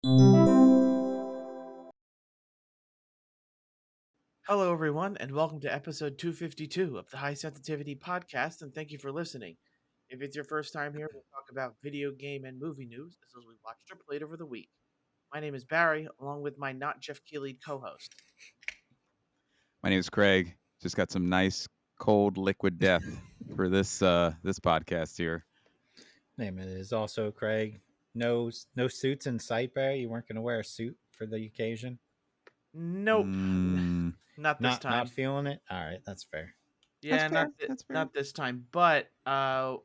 Hello, everyone, and welcome to episode 252 of the High Sensitivity Podcast, and thank you for listening. If it's your first time here, we'll talk about video game and movie news as we watched or played over the week. My name is Barry, along with my not Jeff Keighley co-host. My name is Craig. Just got some nice cold liquid death for this podcast here. Name is also Craig. No suits in sight, Barry. You weren't going to wear a suit for the occasion. Nope, Mm, not this time. Not feeling it. All right, that's fair. Yeah, That's fair. That's fair. not this time. But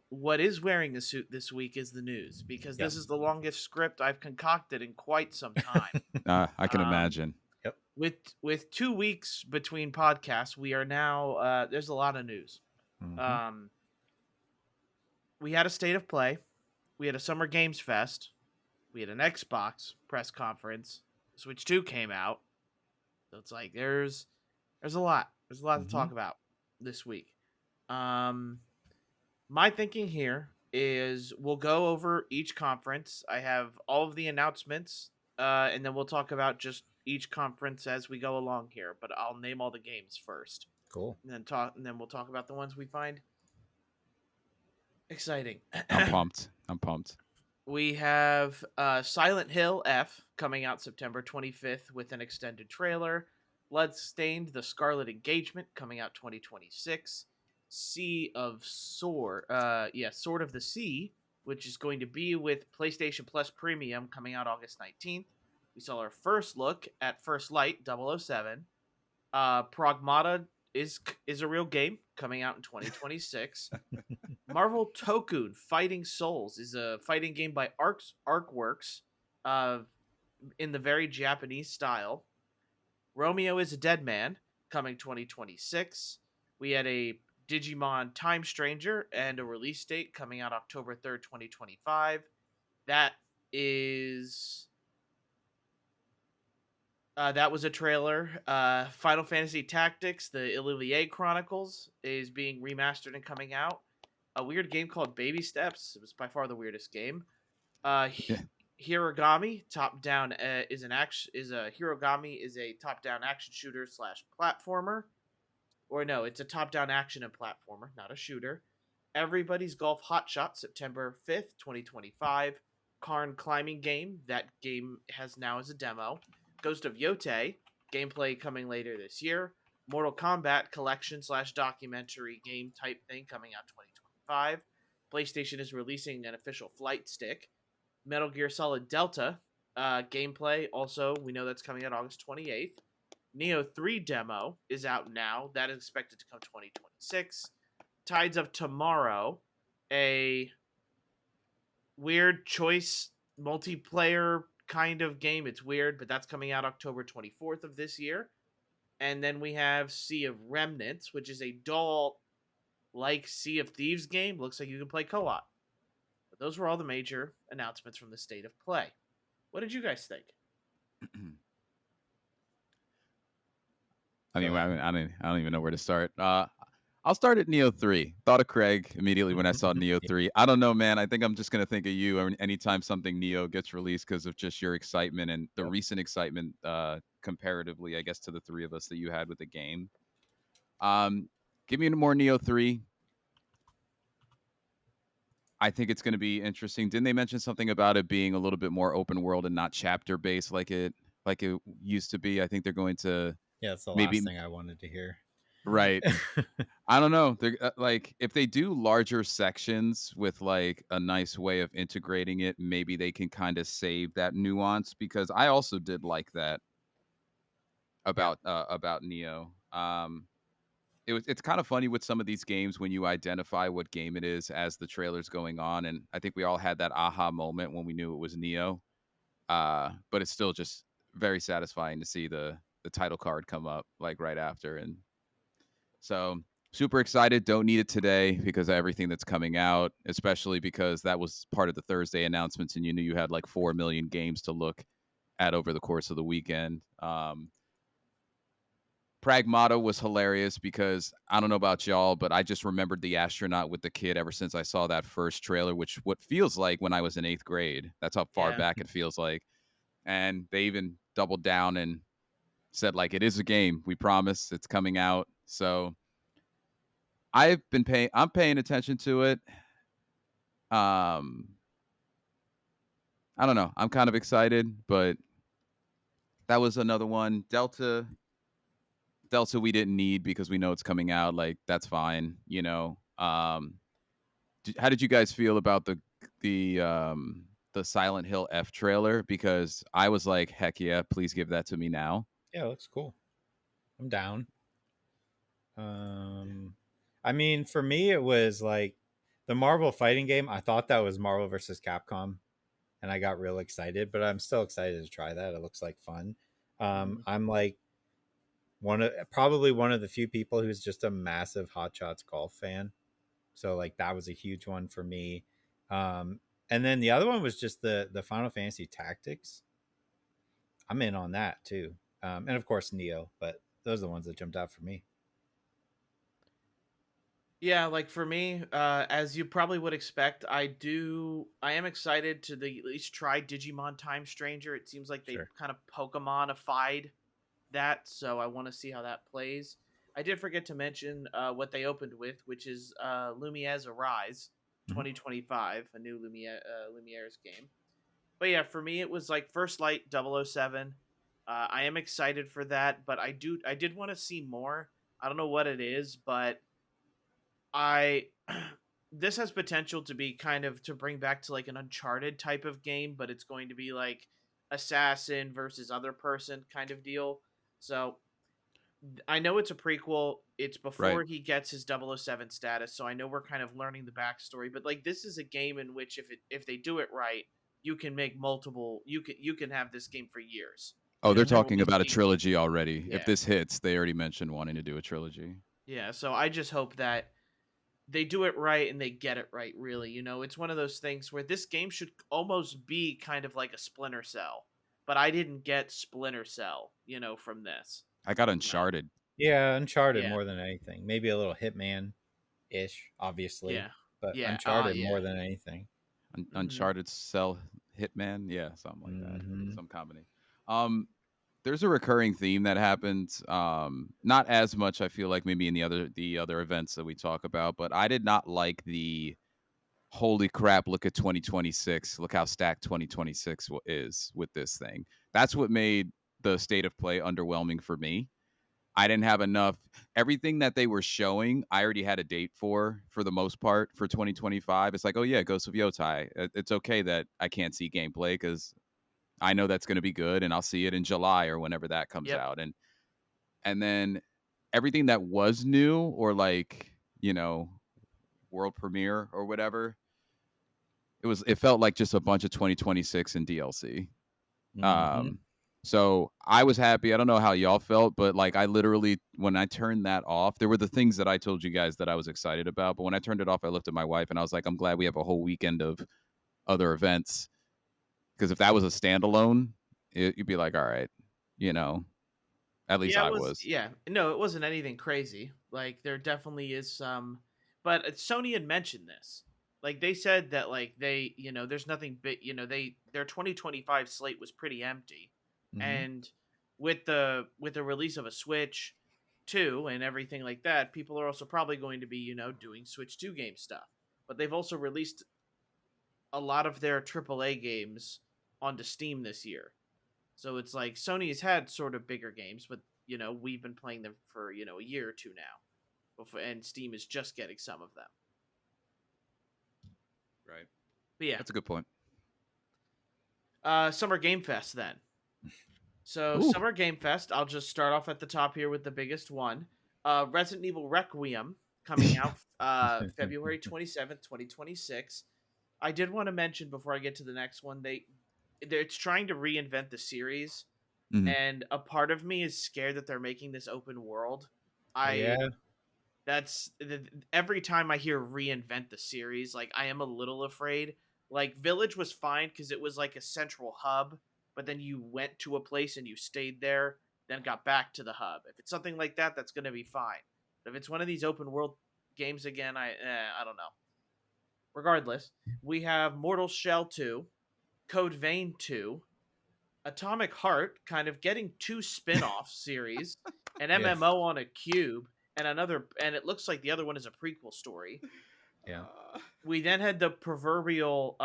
what is wearing a suit this week is the news because Yep. this is the longest script I've concocted in quite some time. I can imagine. Yep. With 2 weeks between podcasts, we are now there's a lot of news. Mhm. We had a state of play, we had a Summer Games Fest, we had an Xbox press conference, Switch 2 came out. So it's like there's a lot. There's a lot to talk about this week. My thinking here is we'll go over each conference. I have all of the announcements, and then we'll talk about just each conference as we go along here. But I'll name all the games first. Cool. And then we'll talk about the ones we find exciting. I'm pumped. We have Silent Hill F coming out September 25th with an extended trailer. Bloodstained: The Scarlet Engagement coming out 2026. Sword of the Sea, which is going to be with PlayStation Plus Premium coming out August 19th. We saw our first look at First Light 007. Pragmata is a real game coming out in 2026. Marvel Tokun Fighting Souls is a fighting game by Arcworks in the very Japanese style. Romeo is a Dead Man coming 2026. We had a Digimon Time Stranger and a release date coming out October 3rd, 2025. That was a trailer. Final Fantasy Tactics, the Illivier Chronicles, is being remastered and coming out. A weird game called Baby Steps. It was by far the weirdest game. Hirogami top down Hirogami is a top down action shooter / platformer. Or no, it's a top down action and platformer, not a shooter. Everybody's Golf Hotshot September 5th, 2025. Karn climbing game. That game has now as a demo. Ghost of Yote gameplay coming later this year. Mortal Kombat collection / documentary game type thing coming out 2025. PlayStation is releasing an official flight stick. Metal Gear Solid Delta gameplay. Also, we know that's coming out August 28th. Neo 3 demo is out now. That is expected to come 2026. Tides of Tomorrow, a weird choice multiplayer kind of game. It's weird, but that's coming out October 24th of this year. And then we have Sea of Remnants, which is a doll-like Sea of Thieves game. Looks like you can play co-op. But those were all the major announcements from the state of play. What did you guys think? I don't even know where to start. I'll start at Neo 3. Thought of Craig immediately when I saw Neo 3. I don't know, man. I think I'm just going to think of you anytime something Neo gets released because of just your excitement and the recent excitement comparatively, I guess, to the three of us that you had with the game. Give me more Neo 3. I think it's going to be interesting. Didn't they mention something about it being a little bit more open world and not chapter based like it used to be? I think they're going to That's the maybe last thing I wanted to hear. Right. I don't know. They're like if they do larger sections with like a nice way of integrating it, maybe they can kind of save that nuance because I also did like that about Neo. It's kind of funny with some of these games when you identify what game it is as the trailer's going on, and I think we all had that aha moment when we knew it was Neo. But it's still just very satisfying to see the title card come up like right after, and so super excited. Don't need it today because of everything that's coming out, especially because that was part of the Thursday announcements, and you knew you had like 4 million games to look at over the course of the weekend. Pragmata was hilarious because I don't know about y'all, but I just remembered the astronaut with the kid ever since I saw that first trailer, which what feels like when I was in 8th grade. That's how far back it feels like. and they even doubled down and said like it is a game. We promise it's coming out. So I'm paying attention to it. Um, I don't know. I'm kind of excited, but that was another one. Delta we didn't need because we know it's coming out. Like that's fine, you know. How did you guys feel about the Silent Hill F trailer? Because I was like, heck yeah, please give that to me now. Yeah, it looks cool. I'm down. Um, I mean, for me, it was like the Marvel fighting game. I thought that was Marvel versus Capcom, and I got real excited. But I'm still excited to try that. It looks like fun. Mhm. I'm like probably one of the few people who's just a massive Hot Shots golf fan. So like that was a huge one for me. Um, and then the other one was just the Final Fantasy Tactics. I'm in on that too. And of course Neo, but those are the ones that jumped out for me. Yeah, like for me, as you probably would expect, I am excited to at least try Digimon Time Stranger. It seems like they Sure. kind of Pokemonified that, so I want to see how that plays. I did forget to mention what they opened with, which is Lumiere's Arise Mhm. 2025, a new Lumiere's game. But yeah, for me, it was like First Light 007. I am excited for that, but I did want to see more. I don't know what it is, but I this has potential to be kind of to bring back to like an Uncharted type of game, but it's going to be like assassin versus other person kind of deal. So I know it's a prequel. It's Right. before he gets his 007 status, so I know we're kind of learning the backstory. But like this is a game in which if they do it right, you can make multiple. You can have this game for years. Oh, You know they're Yeah. there will talking be about a sequels. trilogy already. If Yeah, this hits, they already mentioned wanting to do a trilogy. yeah. So I just hope that they do it right and they get it right. Really, it's one of those things where this game should almost be kind of like a Splinter Cell, but I didn't get Splinter Cell, from this. I got You know, Uncharted. Yeah, Uncharted yeah, more than anything. Maybe a little Hitman ish, obviously, yeah, but yeah. Uncharted Yeah. more than anything. Hmm. Uncharted Cell Hitman, yeah, something like that, Hmm. some combination. Um, there's a recurring theme that happens. Not as much, I feel like maybe in the other events that we talk about, but I did not like the holy crap, look at 2026, look how stacked 2026 is with this thing. That's what made the state of play underwhelming for me. I didn't have enough. Everything that they were showing, I already had a date for the most part for 2025. It's like, oh yeah, Ghost of Yotai. It's okay that I can't see gameplay because I know that's going to be good, and I'll see it in July or whenever that comes Yep. out. And then everything that was new or like world premiere or whatever, it felt like just a bunch of 2026 and DLC. Hmm. Um, so I was happy. I don't know how y'all felt, but like I literally, when I turned that off, there were the things that I told you guys that I was excited about. But when I turned it off, I looked at my wife and I was like, I'm glad we have a whole weekend of other events. Because if that was a standalone, you'd be like, all right, you know, at least Yeah, it I was. was. Yeah, no, it wasn't anything crazy. Like there definitely is some, but Sony had mentioned this. Like they said that like there's nothing big. Their 2025 slate was pretty empty, Hmm. and with the release of a Switch 2 and everything like that, people are also probably going to be doing Switch 2 game stuff. But they've also released a lot of their AAA games onto Steam this year. So it's like Sony's had sort of bigger games, but we've been playing them for a year or two now, and Steam is just getting some of them. Right. But yeah, That's a good point. Summer Game Fest then. So Ooh. Summer Game Fest, I'll just start off at the top here with the biggest one. Resident Evil Requiem coming out February 27th, 2026. I did want to mention before I get to the next one, it's trying to reinvent the series, Mhm. and a part of me is scared that they're making this open world. I Yeah. That's every time I hear reinvent the series, like I am a little afraid. Like Village was fine because it was like a central hub, but then you went to a place and you stayed there, then got back to the hub. If it's something like that, that's gonna be fine. But if it's one of these open world games again, I don't know. Regardless, we have Mortal Shell 2, Code Vein 2, Atomic Heart kind of getting 2 spin-off series, an Yeah. MMO on a cube, and it looks like the other one is a prequel story. Yeah. We then had the proverbial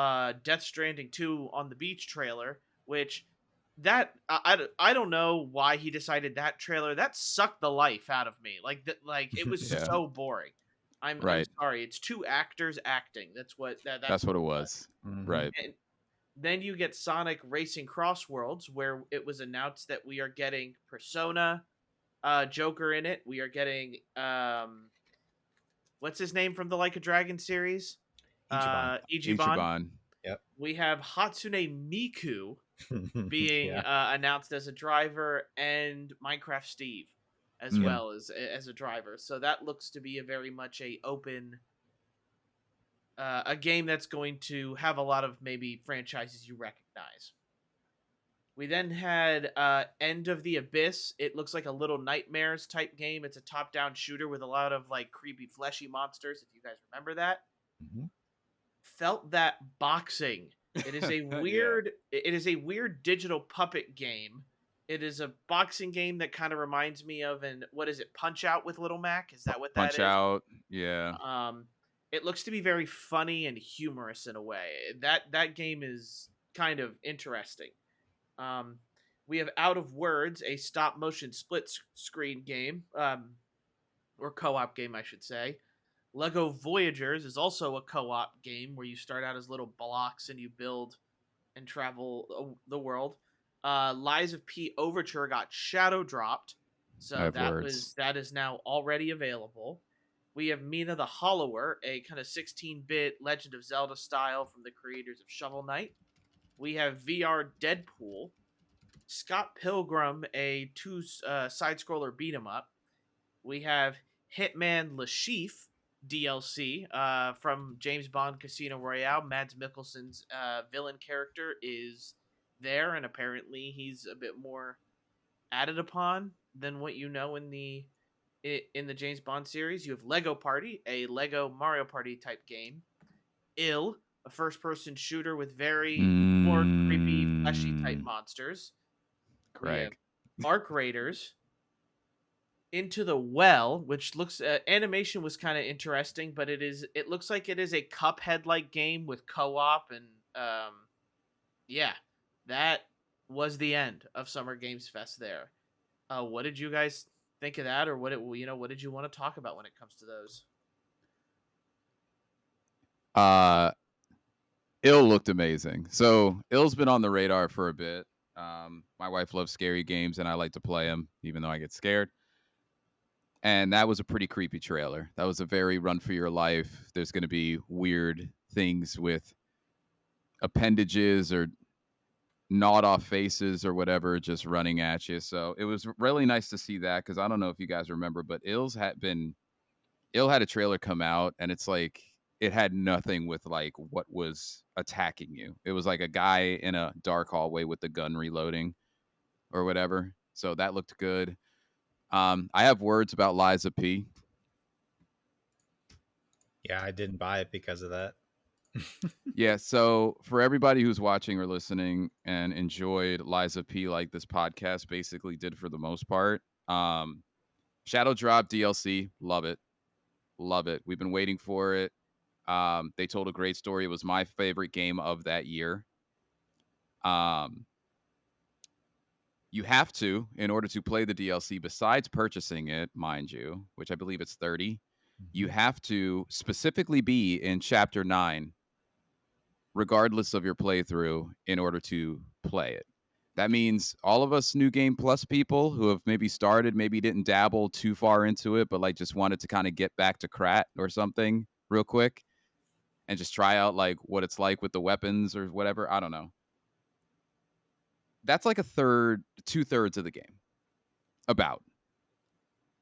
Death Stranding 2 on the beach trailer, which I don't know why he decided that trailer. That sucked the life out of me. Like it was Yeah. so boring. I'm Right. sorry. It's 2 actors acting. That's That's what what it it was. was. Mhm. Right. And then you get Sonic Racing Crossworlds, where it was announced that we are getting Persona Joker in it. We are getting what's his name from the Like a Dragon series? Ichiban. Ichiban. Ichiban. Yep. We have Hatsune Miku being Yeah. announced as a driver, and Minecraft Steve as Mhm. well as a driver. So that looks to be a very much a open a game that's going to have a lot of maybe franchises you recognize. We then had End of the Abyss. It looks like a Little Nightmares type game. It's a top-down shooter with a lot of like creepy fleshy monsters, if you guys remember that. Mhm. Felt that boxing. Yeah. It is a weird digital puppet game. It is a boxing game that kind of reminds me of an what is it, Punch Out with Little Mac? Is that what that Punch is? Out. Yeah. Um it looks to be very funny and humorous in a way. That game is kind of interesting. Um, we have Out of Words, a stop motion split screen game, or co op game, I should say. Lego Voyagers is also a co op game where you start out as little blocks and you build and travel the world. Lies of P Overture got shadow dropped, I so have words. that is now already available. We have Mina the Hollower, a kind of 16-bit Legend of Zelda style from the creators of Shovel Knight. We have VR Deadpool, Scott Pilgrim, a two side scroller beat 'em up. We have Hitman Lashif DLC from James Bond Casino Royale. Mads Mikkelsen's villain character is there, and apparently he's a bit more added upon than what you know in the James Bond series. You have Lego Party, a Lego Mario Party type game. Ill, a first person shooter with very more creepy, fleshy type Mm, monsters. We have Craig. Arc Raiders, Into the Well, which looks animation was kind of interesting, but it looks like it is a Cuphead like game with co-op and yeah, that was the end of Summer Games Fest there. What did you guys think of that, or what did you want to talk about when it comes to those? Uh, Ill looked amazing. So Ill's been on the radar for a bit. My wife loves scary games, and I like to play them, even though I get scared. And that was a pretty creepy trailer. That was a very run for your life. There's going to be weird things with appendages or gnawed off faces or whatever just running at you. So it was really nice to see that because I don't know if you guys remember, but Ill had a trailer come out and it's like it had nothing with like what was attacking you. It was like a guy in a dark hallway with the gun reloading or whatever. So that looked good. I have words about Liza P. Yeah, I didn't buy it because of that. Yeah, so for everybody who's watching or listening and enjoyed Liza P like this podcast basically did for the most part, Shadow Drop DLC, love it. Love it. We've been waiting for it. They told a great story. It was my favorite game of that year. Um, you have to, in order to play the DLC, besides purchasing it, mind you, which I believe it's 30, you Mhm. have to specifically be in chapter 9 regardless of your playthrough in order to play it. That means all of us new game plus people who have maybe started, maybe didn't dabble too far into it, but like just wanted to kind of get back to Krat or something real quick and just try out like what it's like with the weapons or whatever. I don't know. That's like a third, 2/3 of the game. About.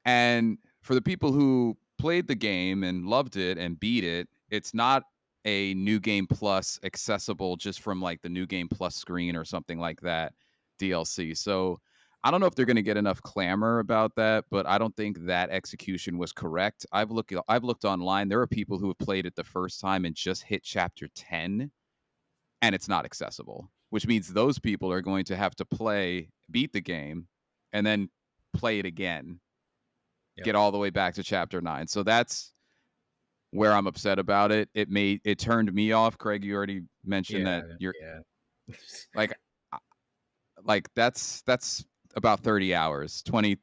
And for the people who played the game and loved it and beat it, it's not a new game plus accessible just from like the new game plus screen or something like that DLC. So I don't know if they're going to get enough clamor about that, but I don't think that execution was correct. I've looked online. There are people who have played it the first time and just hit chapter 10 and it's not accessible. which means those people are going to have to beat the game, and then play it again, Yep. get all the way back to chapter 9. So that's where I'm upset about it. It turned me off. Craig, you already mentioned Yeah. that you're Yeah. like uh, like that's about 30 hours, 20,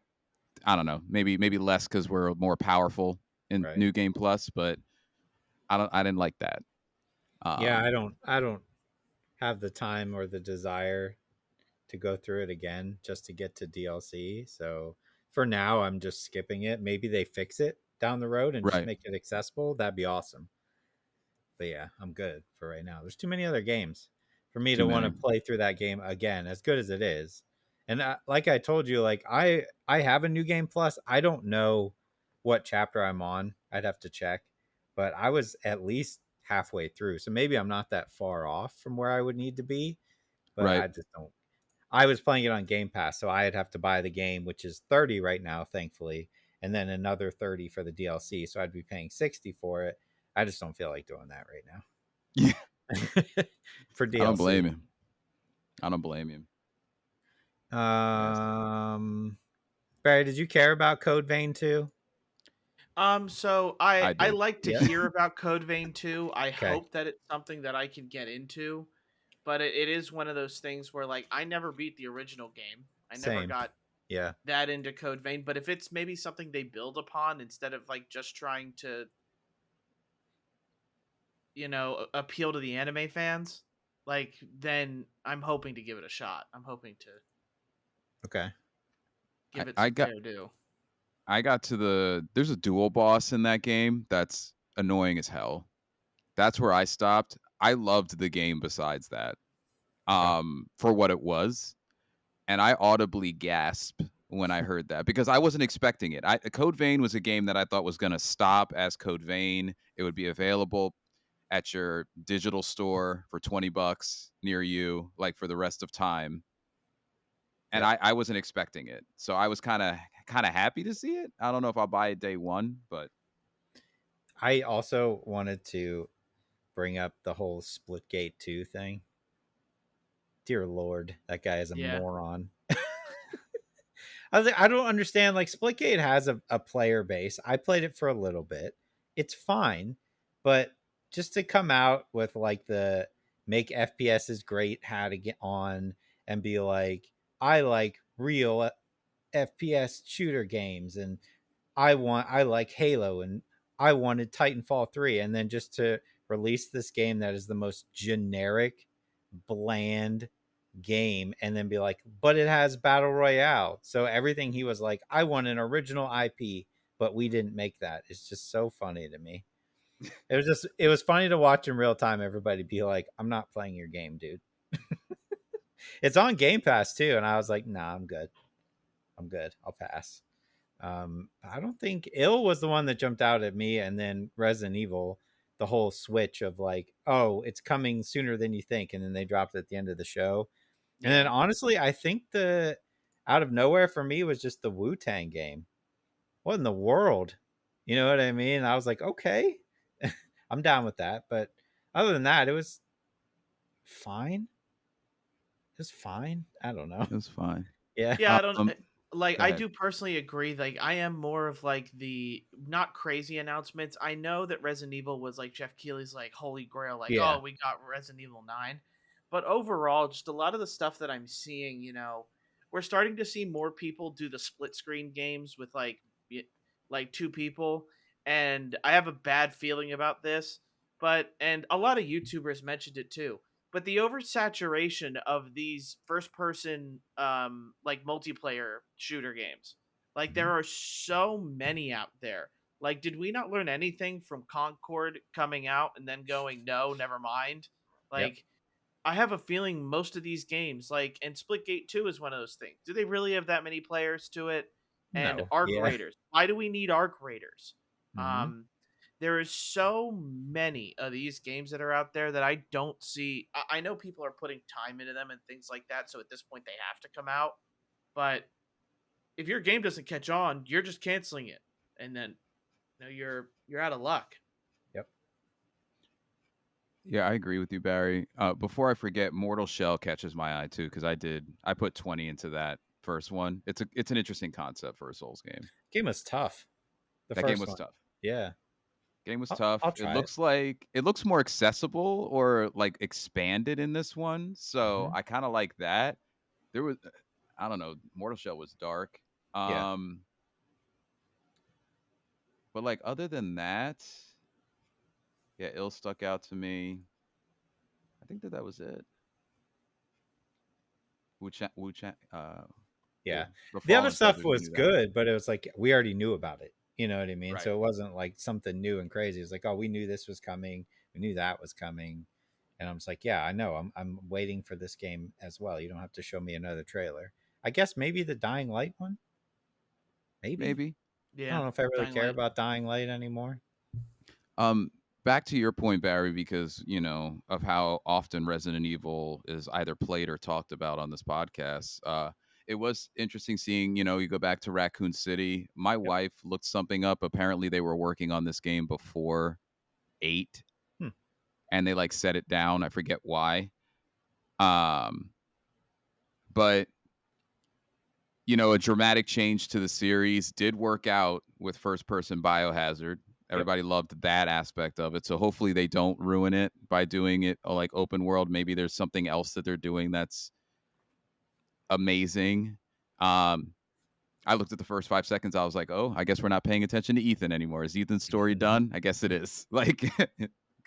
I don't know, maybe less cuz we're more powerful in Right. New Game Plus, but I didn't like that. Yeah. Um I don't have the time or the desire to go through it again just to get to DLC. So for now, I'm just skipping it. Maybe they fix it down the road and just right. make it accessible. That'd be awesome. But yeah, I'm good for right now. There's too many other games for me Too to want to many. play through that game again, as good as it is. And like I told you, like I have a new game plus. I don't know what chapter I'm on. I'd have to check, but I was at least halfway through, so maybe I'm not that far off from where I would need to be. But Right. I just don't. I was playing it on Game Pass, so I'd have to buy the game, which is 30 right now, thankfully, and then another 30 for the DLC. So I'd be paying 60 for it. I just don't feel like doing that right now. Yeah. For I don't DLC. blame him. I don't blame him. Yes. Barry, did you care about Code Vein too? So I I did. like to Yeah. hear about Code Vein 2. I Okay. hope that it's something that I can get into, but it is one of those things where like I never beat the original game. I never Same. got Yeah. that into Code Vein, but if it's maybe something they build upon instead of like just trying to, appeal to the anime fans, like then I'm hoping to give it a shot. I'm hoping to Okay. give it I some got fair due. there's a dual boss in that game that's annoying as hell. That's where I stopped. I loved the game besides that. Okay. For what it was, and I audibly gasped when I heard that because I wasn't expecting it. Code Vein was a game that I thought was going to stop as Code Vein. It would be available at your digital store for $20 near you, like for the rest of time. And Yep. I wasn't expecting it, so I was kind of happy to see it. I don't know if I'll buy it day one, but I also wanted to bring up the whole Splitgate 2 thing. Dear Lord, that guy is a Yeah. moron. I was like, I don't understand. Like, Splitgate has a player base. I played it for a little bit. It's fine, but just to come out with like the make FPSs great hat to get on and be like, I like real FPS shooter games, and I like Halo, and I wanted Titanfall 3, and then just to release this game that is the most generic, bland game, and then be like, but it has battle royale. So everything he was like, I want an original IP, but we didn't make that. It's just so funny to me. It was funny to watch in real time. Everybody be like, I'm not playing your game, dude. It's on Game Pass too, and I was like, nah, I'm good. I'm good. I'll pass. I don't think Ill was the one that jumped out at me, and then Resident Evil, the whole switch of like, oh, it's coming sooner than you think, and then they dropped it at the end of the show. And then Yeah. honestly, I think the out of nowhere for me was just the Wu Tang game. What in the world? You know what I mean? I was like, okay, I'm down with that. But other than that, it was fine. It was fine. I don't know. it was fine. Yeah. Yeah, I don't like Go I ahead. do personally agree. Like I am more of like the not crazy announcements. I know that Resident Evil was like Jeff Keighley's like holy grail, like, Yeah. oh, we got Resident Evil 9. But overall, just a lot of the stuff that I'm seeing, we're starting to see more people do the split screen games with like two people, and I have a bad feeling about this. But and a lot of YouTubers mentioned it too, but the oversaturation of these first person like multiplayer shooter games, like there Mhm. are so many out there. Like did we not learn anything from Concord coming out and then going no, never mind? Yep. Like I have a feeling most of these games, like, and Splitgate 2 is one of those things, do they really have that many players to it? And No. arc Yeah. raiders, why do we need arc raiders? Hmm. um there is so many of these games that are out there that I don't see. I know people are putting time into them and things like that, so at this point they have to come out. But if your game doesn't catch on, you're just canceling it, and then you're out of luck. Yep. Yeah, I agree with you, Barry. Before I forget, Mortal Shell catches my eye too because I put 20 into that first one. It's an interesting concept for a Souls game. Game was tough. The That game first was one. tough. Yeah. Game was I'll tough. try it. It looks more accessible or like expanded in this one. So Mhm. I kind of like that. There was I don't know, Mortal Shell was dark. Yeah. Um but like other than that, yeah, Ill stuck out to me. I think that was it. Wu Chan, Yeah. the The other Fallen stuff Feathers, we was knew that. good, but it was like we already knew about it. You know what I mean? Right. So it wasn't like something new and crazy. It's like, oh, we knew this was coming. We knew that was coming. And I was like, yeah, I know. I'm waiting for this game as well. You don't have to show me another trailer. I guess maybe the Dying Light one. Maybe. Maybe. I Yeah, don't know if I really Dying care Light. about Dying Light anymore. Um, Back to your point, Barry, because of how often Resident Evil is either played or talked about on this podcast. It was interesting seeing, you go back to Raccoon City. My Yep. wife looked something up. Apparently, they were working on this game before 8, Hmm. and they like set it down. I forget why. Um, but a dramatic change to the series did work out with first person Biohazard. Yep. Everybody loved that aspect of it. So hopefully they don't ruin it by doing it like open world. Maybe there's something else that they're doing that's amazing. Um, I looked at the first 5 seconds. I was like, oh, I guess we're not paying attention to Ethan anymore. Is Ethan's story done? I guess it is. Like,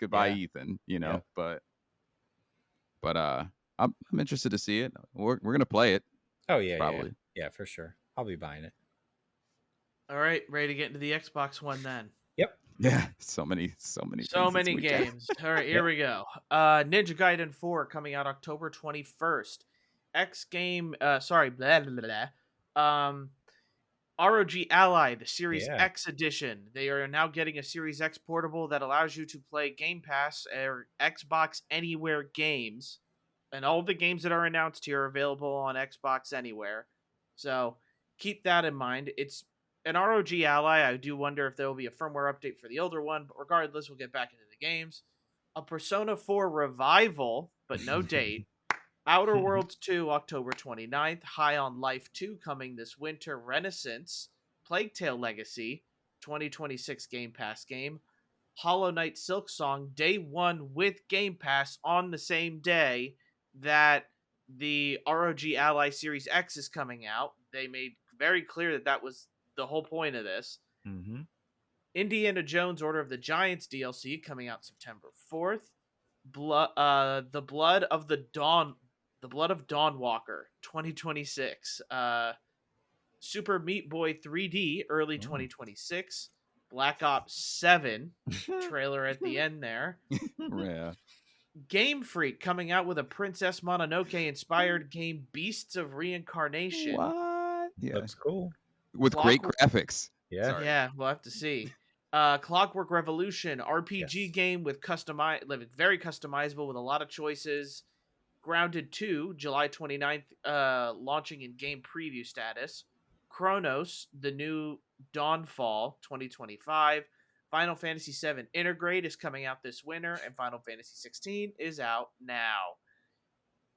goodbye, Yeah. Ethan. Yep. But I'm interested to see it. We're gonna play it Oh yeah, yeah, yeah. probably. Yeah, for sure. I'll be buying it. All right, ready to get into the Xbox One then. Yep. Yeah, so many So things this many weekend. games. All right, here Yep. we go. Ninja Gaiden 4 coming out October 21st. X game sorry, blah blah blah. ROG Ally, the Series Yeah. X edition. They are now getting a Series X portable that allows you to play Game Pass or Xbox Anywhere games. And all the games that are announced here are available on Xbox Anywhere. So keep that in mind. It's an ROG Ally. I do wonder if there will be a firmware update for the older one, but regardless, we'll get back into the games. A Persona 4 Revival, but no date. Outer Worlds 2, October 29th. High on Life 2 coming this winter. Renaissance. Plague Tale Legacy, 2026 Game Pass game. Hollow Knight Silksong, day one with Game Pass on the same day that the ROG Ally Series X is coming out. They made very clear that that was the whole point of this. Mm-hmm. Indiana Jones Order of the Giants DLC coming out September 4th. The Blood of Dawnwalker 2026. Super Meat Boy 3D early 2026. Black Ops 7 trailer at the end there. Yeah. Game Freak coming out with a Princess Mononoke inspired game Beasts of Reincarnation. What? Yeah. Looks cool. With great graphics. Yeah. Sorry. Yeah, we'll have to see. Clockwork Revolution RPG Yes. game with very customizable with a lot of choices. Grounded 2, July 29th, launching in game preview status. Chronos, the new Dawnfall 2025. Final Fantasy VII Intergrade is coming out this winter, and Final Fantasy 16 is out now.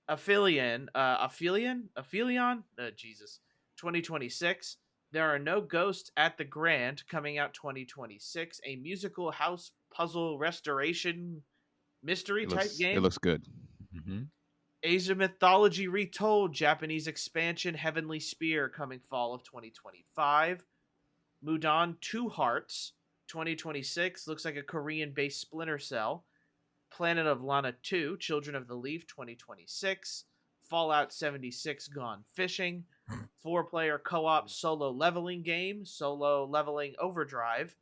Aphelion? Jesus. 2026. There Are No Ghosts at the Grand coming out 2026. A musical house puzzle restoration mystery type It game. looks good. Mm-hmm. Asia Mythology Retold, Japanese expansion, Heavenly Spear, coming fall of 2025. Mudan Two Hearts, 2026, looks like a Korean based Splinter Cell. Planet of Lana 2, Children of the Leaf, 2026. Fallout 76, Gone Fishing. 4-player co op solo leveling game, Solo Leveling Overdrive.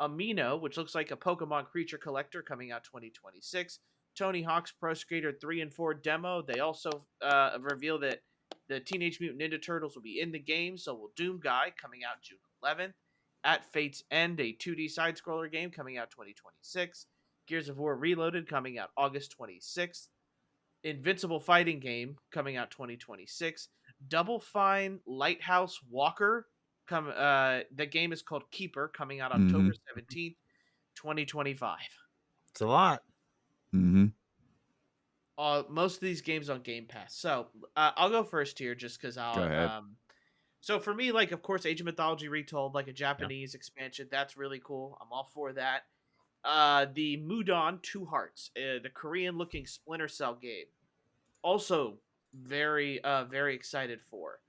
Amino, which looks like a Pokemon creature collector, coming out 2026. Tony Hawk's Pro Skater 3 and 4 demo. They also reveal that the Teenage Mutant Ninja Turtles will be in the game, so will Doom Guy, coming out June 11th. At Fate's End, a 2D side scroller game, coming out 2026. Gears of War Reloaded, coming out August 26th. Invincible Fighting Game, coming out 2026. Double Fine Lighthouse Walker, the game is called Keeper, coming out October 17th, 2025. It's a lot. Mm-hmm. Most of these games on Game Pass. So I'll go first here, just because Go I'll. ahead. So for me, like, of course, Age of Mythology Retold, like a Yeah. Japanese expansion, that's really cool. I'm all for that. The Mudon Two Hearts, the Korean-looking Splinter Cell game, also very excited for.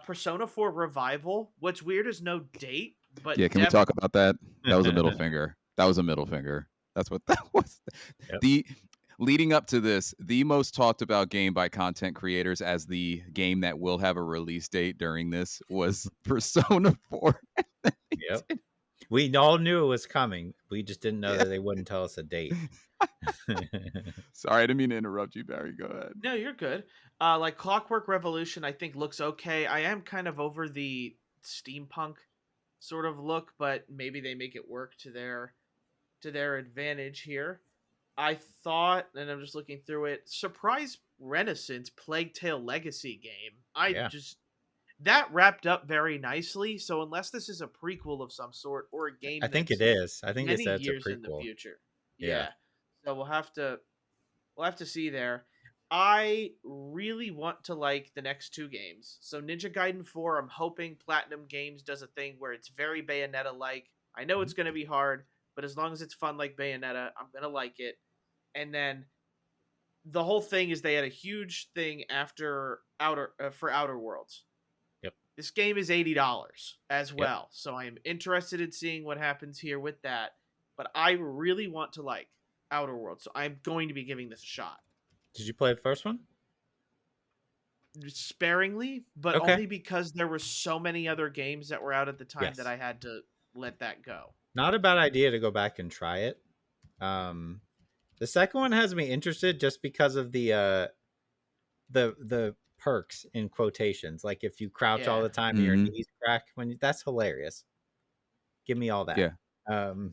Persona 4 Revival. What's weird is no date, Yeah, but can we talk about that? That was a middle Yep. finger. That was a middle finger. That's what that was. The leading up to this, the most talked about game by content creators as the game that will have a release date during this was Persona 4. Yep. We all knew it was coming. We just didn't know Yeah. that they wouldn't tell us a date. Sorry, I didn't mean to interrupt you, Barry. Go ahead. no, you're good. Like Clockwork Revolution, I think looks okay. I am kind of over the steampunk sort of look, but maybe they make it work to their advantage here. I thought, and I'm just looking through it, Surprise Renaissance Plague Tale Legacy game. Yeah. That wrapped up very nicely. So unless this is a prequel of some sort or a I game think it that's is. I think they many said it's a years in the prequel. future, Yeah. yeah. So we'll have to see there. I really want to like the next two games. So Ninja Gaiden 4, I'm hoping Platinum Games does a thing where it's very Bayonetta like. I know it's Mhm. going to be hard, but as long as it's fun like Bayonetta, I'm going to like it. And then the whole thing is they had a huge thing after Outer Worlds. Yep. This game is $80 as Yep. well. So I am interested in seeing what happens here with that. But I really want to like Outer Worlds, so I'm going to be giving this a shot. Did you play the first one? Sparingly, but Okay. only because there were so many other games that were out at the time Yes. that I had to let that go. Not a bad idea to go back and try it. The second one has me interested just because of the perks in quotations. Like if you crouch all Yeah. the time and your Mm-hmm. knees crack, that's hilarious. Give me all that. Yeah.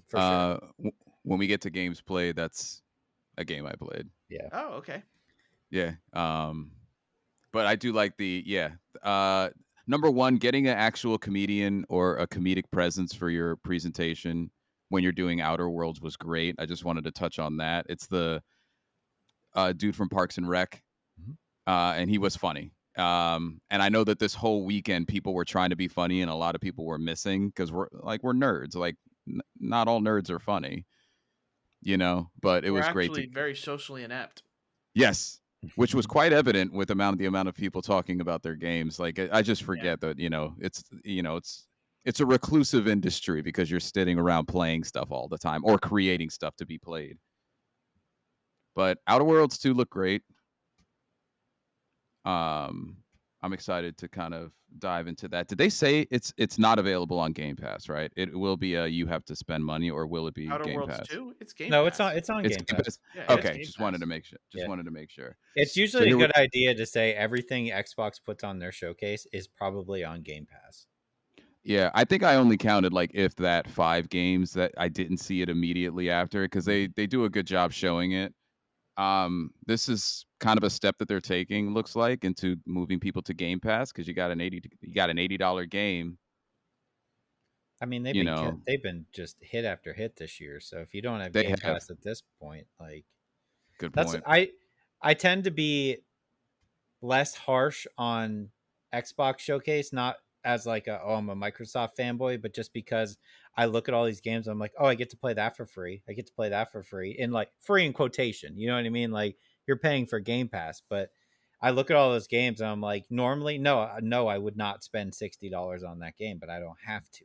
For sure. When we get to games played, that's a game I played. Yeah. Oh, okay. Yeah. But I do like number one, getting an actual comedian or a comedic presence for your presentation when you're doing Outer Worlds was great. I just wanted to touch on that. It's the dude from Parks and Rec, Mhm. And he was funny. And I know that this whole weekend people were trying to be funny, and a lot of people were missing because we're nerds. Like, not all nerds are funny, But it We're was great to actually very socially inept. yes, which was quite evident with the amount of people talking about their games. Like, I just Yeah. forget that it's a reclusive industry because you're sitting around playing stuff all the time or creating stuff to be played. But Outer Worlds 2 look great. Um, I'm excited to kind of dive into that. Did they say it's not available on Game Pass, right? It will be you have to spend money, or will it be Outer Game Worlds Pass? 2, it's Game No, Pass. it's on It's Game Game Pass. Pass. Yeah, it's Okay, Game just wanted Pass. to make sure. Just Yeah. wanted to make sure. It's So usually a here we good idea to say everything Xbox puts on their showcase is probably on Game Pass. Yeah, I think I only counted like if that 5 games that I didn't see it immediately after because they do a good job showing it. This is kind of a step that they're taking, looks like, into moving people to Game Pass because you got an $80 game. I mean, You know, they've been just hit after hit this year. So if you don't have they Game have Pass at this point, like good that's point. I tend to be less harsh on Xbox Showcase, not as like I'm a Microsoft fanboy, but just because I look at all these games, I'm like, oh, I get to play that for free. I get to play that for free, in like free in quotation. You know what I mean? Like you're paying for Game Pass, but I look at all those games and I'm like, normally, no, I would not spend $60 on that game, but I don't have to.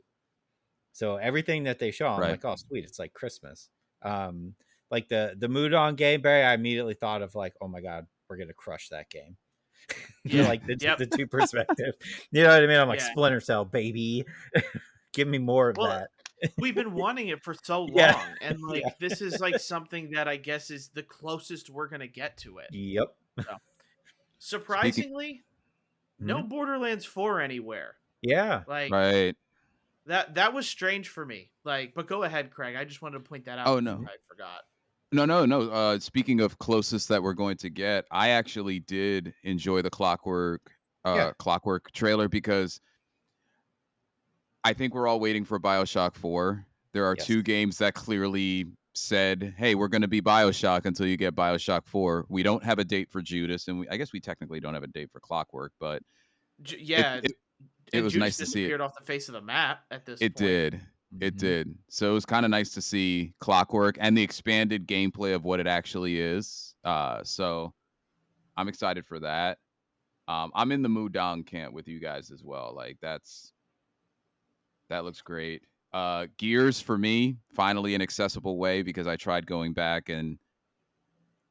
So everything that they show, I'm Right. like, oh, sweet, it's like Christmas. Like the Mood on game, Barry, I immediately thought of like, oh my god, we're gonna crush that game. Yeah. Like Yep. the two perspectives. You know what I mean? I'm like, Yeah. Splinter Cell, baby. Give me more of Well, that. we've been wanting it for so Yeah. long, and like Yeah. this is like something that I guess is the closest we're gonna get to it. Yep. So, Speaking surprisingly, no Mhm. Borderlands 4 anywhere. Yeah. Like right. that was strange for me. Like, but go ahead, Craig. I just wanted to point that out Oh before no. Mhm. I forgot. No. Speaking of closest that we're going to get, I actually did enjoy the Yeah. Clockwork trailer because I think we're all waiting for BioShock 4. There are Yes. 2 games that clearly said, "Hey, we're going to be BioShock until you get BioShock 4." We don't have a date for Judas, and I guess we technically don't have a date for Clockwork, but it Yeah, it, it and was Judas nice to see it. disappeared off the face of the map at this It point. did. It Mhm. did. So it was kind of nice to see Clockwork and the expanded gameplay of what it actually is. So I'm excited for that. I'm in the Mudong camp with you guys as well. Like that looks great. Gears for me, finally an accessible way because I tried going back and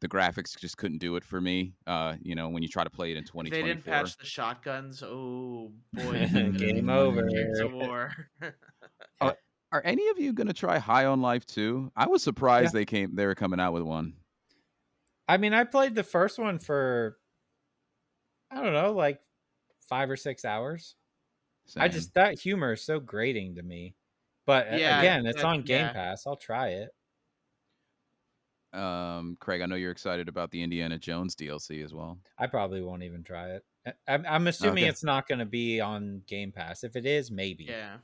the graphics just couldn't do it for me. When you try to play it in If they didn't 2024. patch the shotguns, oh boy, is it gonna be Game fucking over. Gears of War. Are, are any of you gonna try High on Life too? I was Yeah. surprised they were coming out with one. I mean, I played the first one for, I don't know, like 5 or 6 hours. Same. That humor is so grating to me. But Yeah, again, it's on Game yeah. Pass. I'll try it. Craig, I know you're excited about the Indiana Jones DLC as well. I probably won't even try it. I'm assuming Okay. it's not going to be on Game Pass. If it is, maybe. Yeah.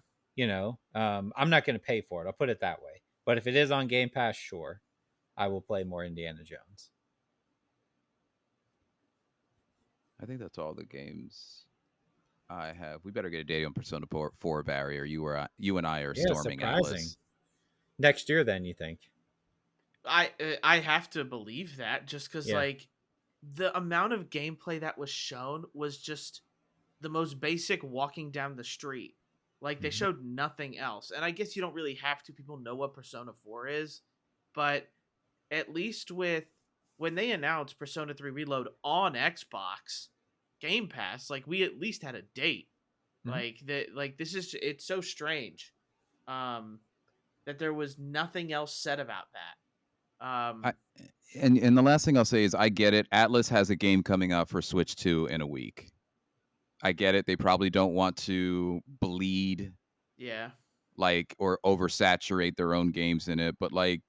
I'm not going to pay for it. I'll put it that way. But if it is on Game Pass, sure, I will play more Indiana Jones. I think that's all the games I have. We better get a date on Persona 4 Barrier. You and I are Yeah, storming surprising. Atlas. Next year, then, you think? I have to believe that just because Yeah. like the amount of gameplay that was shown was just the most basic walking down the street. Like they Mhm. showed nothing else, and I guess you don't really have to. People know what Persona 4 is, but at least with when they announced Persona 3 Reload on Xbox Game Pass, like we at least had a date. Mhm. Like this is it's so strange um that there was nothing else said about that. I, and the last thing I'll say is I get it. Atlas has a game coming out for Switch 2 in a week. I get it. They probably don't want to bleed Yeah. like or oversaturate their own games in it, but like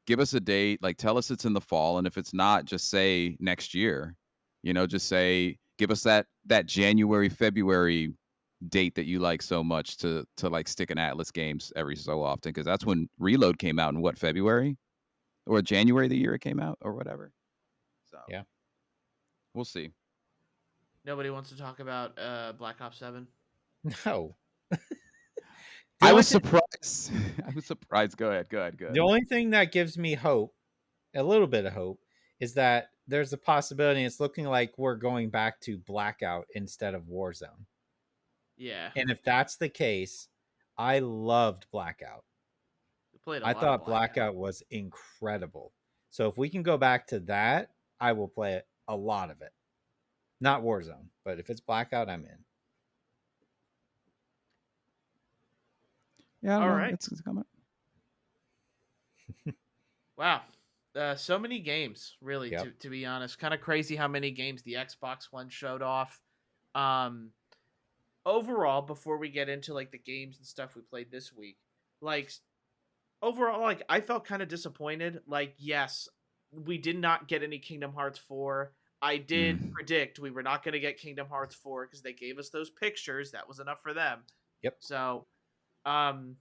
give us a date, like tell us it's in the fall, and if it's not, just say next year. Just say give us that January, February date that you like so much to like stick in Atlas games every so often because that's when Reload came out in what, February or January the year it came out or whatever. So Yeah. we'll see. Nobody wants to talk about Black Ops 7. No. I was surprised. I was surprised. Go ahead. Go The ahead. only thing that gives me hope, a little bit of hope, is that there's a possibility it's looking like we're going back to Blackout instead of Warzone. Yeah. And if that's the case, I loved Blackout. We played a I lot of thought Blackout was incredible. So if we can go back to that, I will play it, a lot of it. Not Warzone, but if it's Blackout, I'm in. Yeah, I don't All know. right. It's coming. Wow. So many games, really, Yep. to be honest. Kind of crazy how many games the Xbox One showed off. Um Overall, before we get into like the games and stuff we played this week, like overall, like I felt kind of disappointed. Like, yes, we did not get any Kingdom Hearts 4. I did Mm. predict we were not going to get Kingdom Hearts 4 because they gave us those pictures. That was enough for them. Yep. So, um,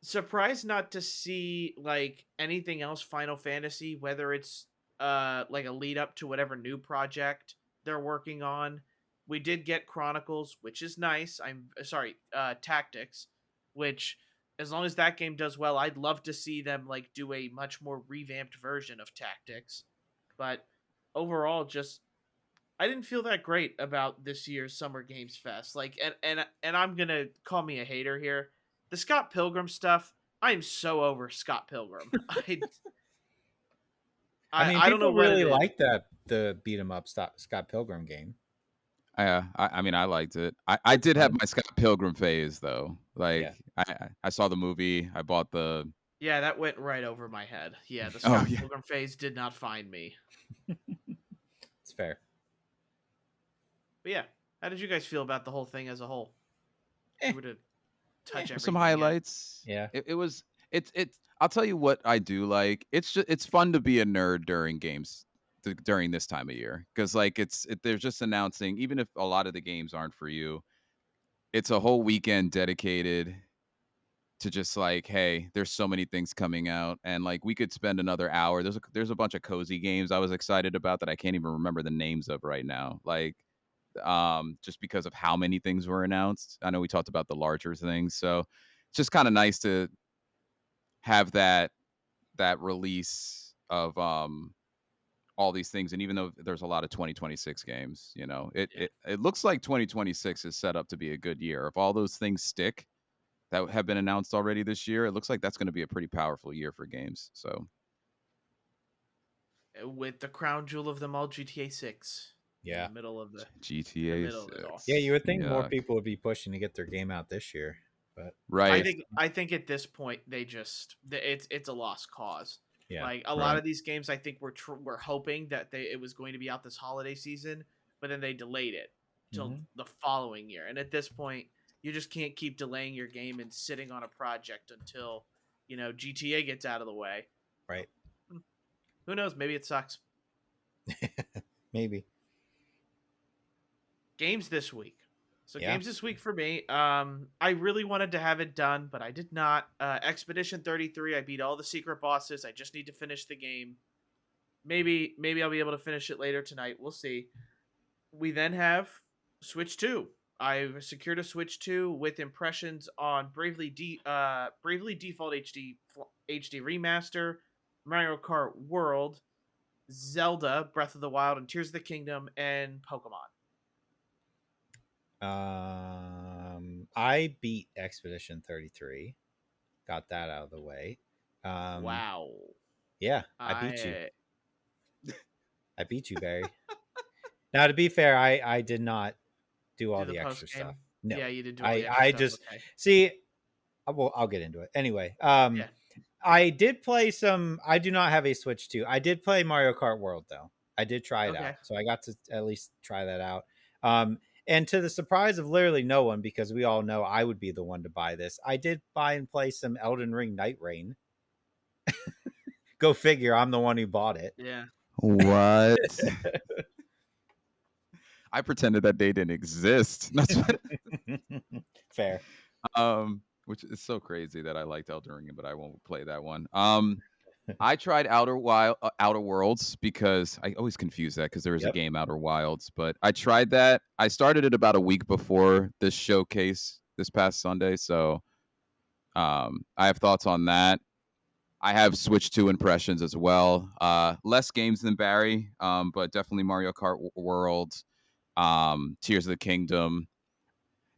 surprised not to see like anything else Final Fantasy, whether it's like a lead up to whatever new project they're working on. We did get Chronicles, which is nice. I'm sorry, Tactics, which as long as that game does well, I'd love to see them like do a much more revamped version of Tactics. But overall, just I didn't feel that great about this year's Summer Games Fest. Like, and I'm gonna call me a hater here. The Scott Pilgrim stuff, I'm so over Scott Pilgrim. I mean, I don't know people what it really is. like the beat 'em up Scott Pilgrim game. I mean, I liked it. I It's did have fun. my Scott Pilgrim phase though. Yeah. Like I saw the movie. I bought the. Yeah, that went right over my head. Yeah, the Oh Scott yeah. Pilgrim phase did not find me. It's fair. But yeah, how did you guys feel about the whole thing as a whole? If Eh, you were to touch Some everything again. highlights. yeah. It was. It's. I'll tell you what I do like. It's fun to be a nerd during games during this time of year because like they're just announcing even if a lot of the games aren't for you. It's a whole weekend dedicated to just like, hey, there's so many things coming out, and like we could spend another hour. There's a bunch of cozy games I was excited about that I can't even remember the names of right now. Like, just because of how many things were announced. I know we talked about the larger things, so it's just kind of nice to have that release of all these things. And even though there's a lot of 2026 games, Yeah. it looks like 2026 is set up to be a good year. If all those things stick that have been announced already this year, it looks like that's going to be a pretty powerful year for games. So With the crown jewel of them all, GTA 6 in the Yeah. middle of the in the GTA middle of it all. 'Six. Yeah, you would 6, think more yuck. people would be pushing to get their game out this year, but I Right, think I think at this point it's a lost cause. yeah. Like a lot right. of these games, I think we're hoping that it was going to be out this holiday season, but then they delayed it till Hmm. the following year. And at this point, you just can't keep delaying your game and sitting on a project until GTA gets out of the way. Right. Hmm, Who knows? Maybe it sucks. Maybe. Games this week. So Yeah. games this week for me. I really wanted to have it done, but I did not. Expedition 33. I beat all the secret bosses. I just need to finish the game. Maybe I'll be able to finish it later tonight. We'll see. We then have Switch 2. I secured a Switch 2 with impressions on Bravely Default HD Remaster, Mario Kart World, Zelda Breath of the Wild and Tears of the Kingdom, and Pokemon. I beat Expedition 33. Got that out of the way. Wow. Yeah, I beat you. I I beat you, Barry. Now, to be fair, I did not do all do the the post extra game. stuff. No, Yeah, you did do all the extra I stuff. just Okay. see. Well, I'll get into it anyway. Yeah. I did play some. I do not have a Switch 2. I did play Mario Kart World though. I did try it Okay. out, so I got to at least try that out. And to the surprise of literally no one, because we all know I would be the one to buy this, I did buy and play some Elden Ring Night Rain. Go figure, I'm the one who bought it. Yeah. What? I pretended that day didn't exist. That's what. Fair. Which is so crazy that I liked Elden Ring, but I won't play that one. I tried Outer Worlds because I always confuse that because there is a Yep. game Outer Wilds, but I tried that. I started it about a week before this showcase this past Sunday, so I have thoughts on that. I have Switch 2 impressions as well. Less games than Barry, but definitely Mario Kart World, Tears of the Kingdom,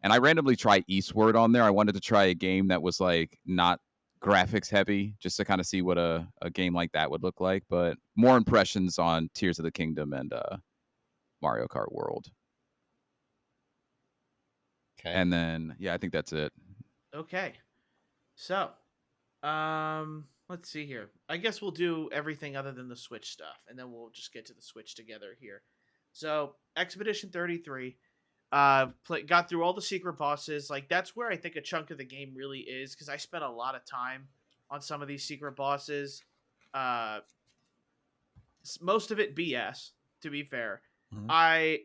and I randomly try Eastward on there. I wanted to try a game that was like not graphics heavy, just to kind of see what a game like that would look like. But more impressions on Tears of the Kingdom and Mario Kart World. Okay. And then yeah, I think that's it. Okay. So, let's see here. I guess we'll do everything other than the Switch stuff, and then we'll just get to the Switch together here. So, Expedition 33. Got through all the secret bosses. Like that's where I think a chunk of the game really is because I spent a lot of time on some of these secret bosses. Uh, Most of it BS. To be fair, Mhm.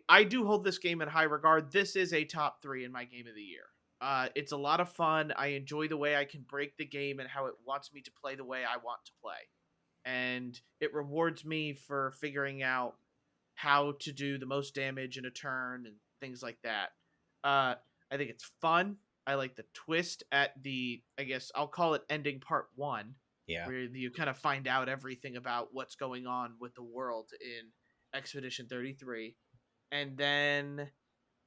I do hold this game in high regard. This is a top 3 in my game of the year. It's a lot of fun. I enjoy the way I can break the game and how it wants me to play the way I want to play, and it rewards me for figuring out how to do the most damage in a turn and things like that. I think it's fun. I like the twist at I guess I'll call it ending part 1, Yeah. where you kind of find out everything about what's going on with the world in Expedition 33. And then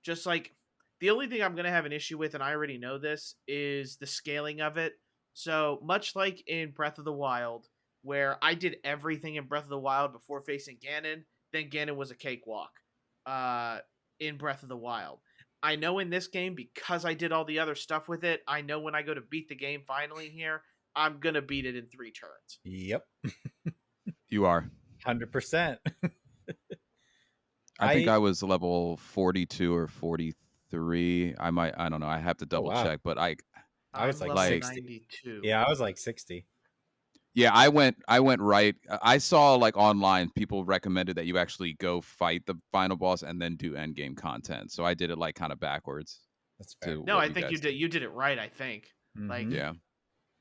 just like the only thing I'm going to have an issue with, and I already know this, is the scaling of it. So much like in Breath of the Wild, where I did everything in Breath of the Wild before facing Ganon, then Ganon was a cakewalk in Breath of the Wild. I know in this game, because I did all the other stuff with it, I know when I go to beat the game finally here, I'm going to beat it in 3 turns. Yep. You are. 100%. I think I was level 42 or 43. I don't know. I have to double wow. check, but I was I'm like level 60. 92. Yeah, I was like 60. yeah, I went right. I saw like online people recommended that you actually go fight the final boss and then do end game content. So I did it like kind of backwards That's fair. to No, what I you think guys you did it right, I think. Like Mm-hmm. Yeah.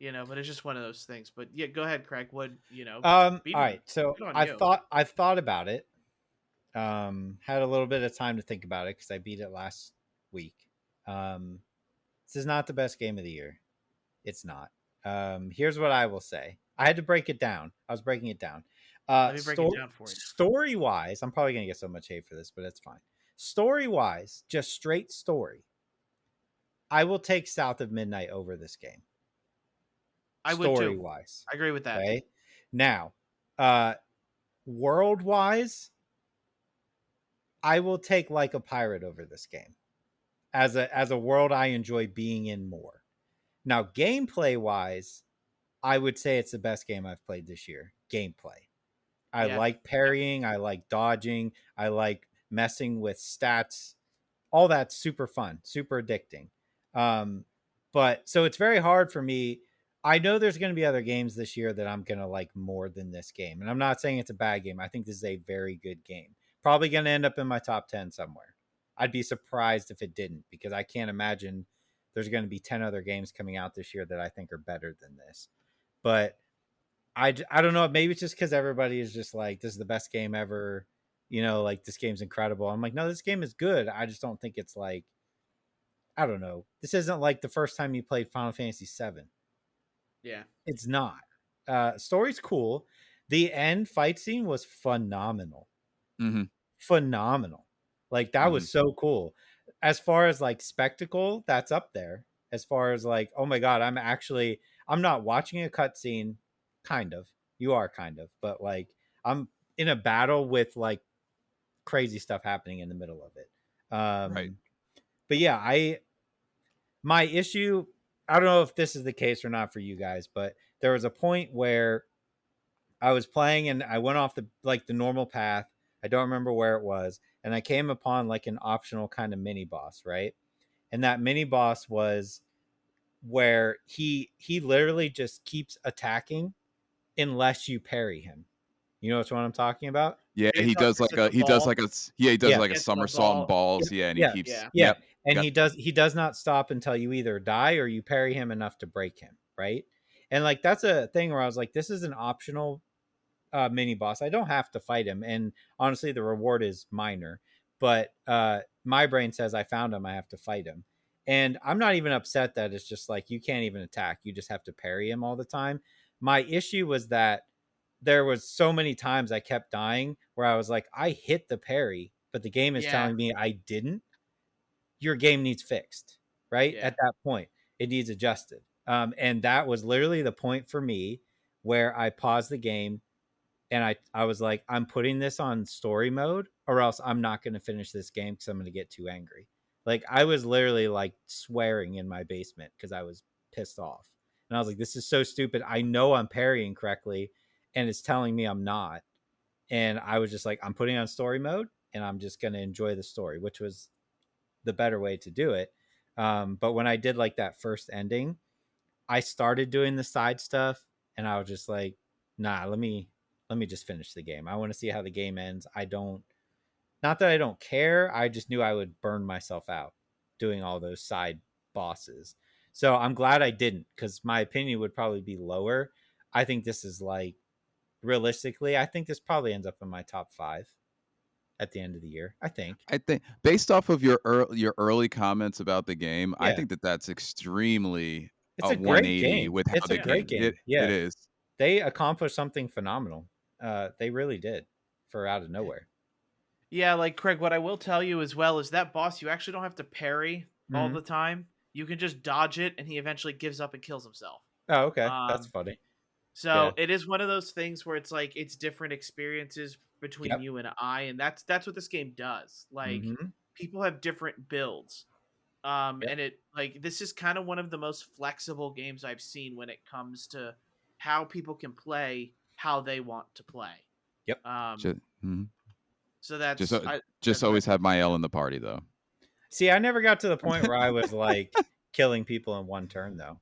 But it's just one of those things. But yeah, go ahead, Craig. All Beating right. it. So Good on I've you. thought about it. Had a little bit of time to think about it because I beat it last week. Um, this is not the best game of the year. It's not. Here's what I will say. I had to break it down. I was breaking it down. Let me break it down for you. Story wise, I'm probably gonna get so much hate for this, but that's fine. Story wise, just straight story. I will take South of Midnight over this game. I would Story too. wise. I agree with that. Okay. Now, world wise, I will take Like a Pirate over this game as a world I enjoy being in more. Now, gameplay wise, I would say it's the best game I've played this year. Gameplay. I Yeah. like parrying, I like dodging, I like messing with stats. All that's super fun, super addicting. But so it's very hard for me. I know there's going to be other games this year that I'm going to like more than this game. And I'm not saying it's a bad game. I think this is a very good game. Probably going to end up in my top 10 somewhere. I'd be surprised if it didn't because I can't imagine there's going to be 10 other games coming out this year that I think are better than this. But I don't know. Maybe it's just because everybody is just like, this is the best game ever. Like this game's incredible. I'm like, no, this game is good. I just don't think it's like, I don't know. This isn't like the first time you played Final Fantasy VII. Yeah. It's not. Story's cool. The end fight scene was phenomenal. Mm-hmm. Phenomenal. Like that Mm-hmm. was so cool. As far as like spectacle, that's up there. As far as like, oh my god, I'm not watching a cutscene. Kind of. You are kind of, but like I'm in a battle with like crazy stuff happening in the middle of it. Right. But yeah, my issue, I don't know if this is the case or not for you guys, but there was a point where I was playing and I went off the normal path. I don't remember where it was, and I came upon like an optional kind of mini boss, right? And that mini boss was where he literally just keeps attacking unless you parry him. You know what I'm talking about? Yeah, Are you talking about the he does ball? like a yeah, he does Yeah. like a Gets the somersault and ball. balls. Yep. Yeah, and he Yeah. keeps Yeah. Yeah. yep. And Yep. he does not stop until you either die or you parry him enough to break him, right? And like that's a thing where I was like, this is an optional mini boss. I don't have to fight him, and honestly, the reward is minor. But my brain says I found him. I have to fight him, and I'm not even upset that it's just like you can't even attack. You just have to parry him all the time. My issue was that there was so many times I kept dying where I was like, I hit the parry, but the game is Yeah. telling me I didn't. Your game needs fixed, right? Yeah. At that point, it needs adjusted. And that was literally the point for me where I paused the game and I was like, I'm putting this on story mode or else I'm not going to finish this game because I'm going to get too angry. Like I was literally like swearing in my basement because I was pissed off. And I was like, this is so stupid. I know I'm parrying correctly and it's telling me I'm not. And I was just like, I'm putting on story mode and I'm just going to enjoy the story, which was the better way to do it. But when I did like that first ending, I started doing the side stuff and I was just like, nah, let me just finish the game. I want to see how the game ends. I don't, not that I don't care. I just knew I would burn myself out doing all those side bosses. So I'm glad I didn't because my opinion would probably be lower. I think this is like realistically, I think this probably ends up in my top 5 at the end of the year. I think. I think based off of your early comments about the game, I Yeah. think that that's extremely It's a a great 180 game. with how It's a the great game game. it Yeah. is. They accomplished something phenomenal. They really did for out of nowhere. Yeah, like Craig, what I will tell you as well is that boss you actually don't have to parry all Mm-hmm. the time. You can just dodge it and he eventually gives up and kills himself. Oh, okay. That's Um funny. Yeah. so it is one of those things where it's like it's different experiences between Yep. you and I, and that's what this game does. Like Mm-hmm. people have different builds. Yep. And it like this is kind of one of the most flexible games I've seen when it comes to how people can play how they want to play. Yep. Um Just, mhm. so just, just that's what I always think have my about L it. in the party though. See, I never got to the point where I was like killing people in one turn though.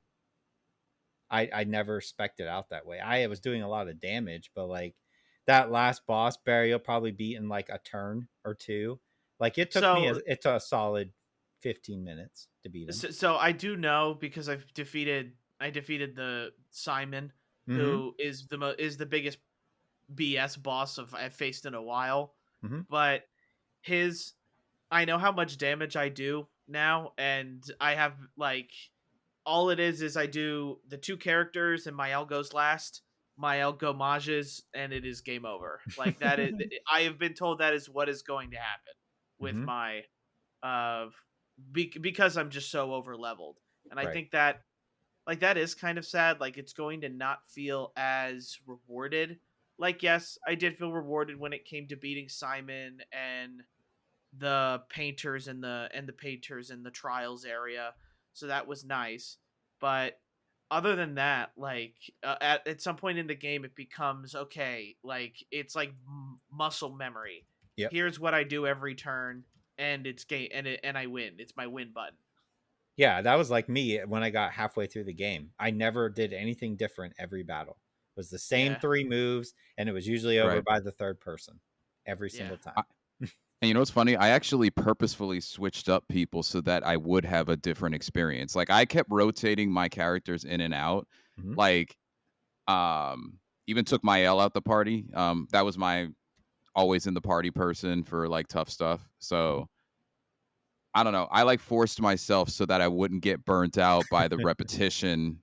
I never spec'd it out that way. I was doing a lot of damage, but like that last boss burial probably beat in like a turn or two. Like So it took a solid 15 minutes to beat him. so I do know because I've defeated I defeated the Simon, Mm-hmm. who is the biggest BS boss I've faced in a while. Mm-hmm. But his I know how much damage I do now, and I have like all it is I do the two characters and Mael goes last. Mael go mages and it is game over. Like that is I have been told that is what is going to happen with Mm-hmm. my uh because I'm just so over leveled. And I Right. think that like that is kind of sad. Like it's going to not feel as rewarded. Like yes, I did feel rewarded when it came to beating Simon and the painters and the painters in the trials area. So that was nice. But other than that, like at some point in the game, it becomes okay. Like it's like muscle memory. Yep. Here's what I do every turn, and it's game and I win. It's my win button. Yeah, that was like me when I got halfway through the game. I never did anything different every battle. It was the same Yeah, 3 moves, and it was usually over Right. by the third person every yeah. single time. And you know what's funny? I actually purposefully switched up people so that I would have a different experience. Like I kept rotating my characters in and out. Mm-hmm. Like even took my L out the party. That was my always in the party person for like tough stuff. Mm-hmm. So I don't know. I like forced myself so that I wouldn't get burnt out by the repetition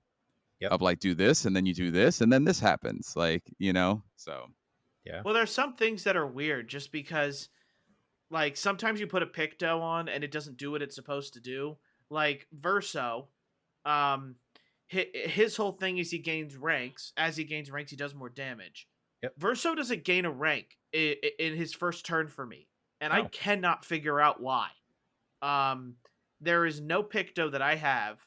Yep. of like do this and then you do this and then this happens. Like, you know? So Yeah. Well, there's some things that are weird just because like sometimes you put a picto on and it doesn't do what it's supposed to do. Like Verso, um, his whole thing is he gains ranks. As he gains ranks, he does more damage. Yep. Verso doesn't gain a rank in his first turn for me, and I Oh. cannot figure out why. Um, there is no picto that I have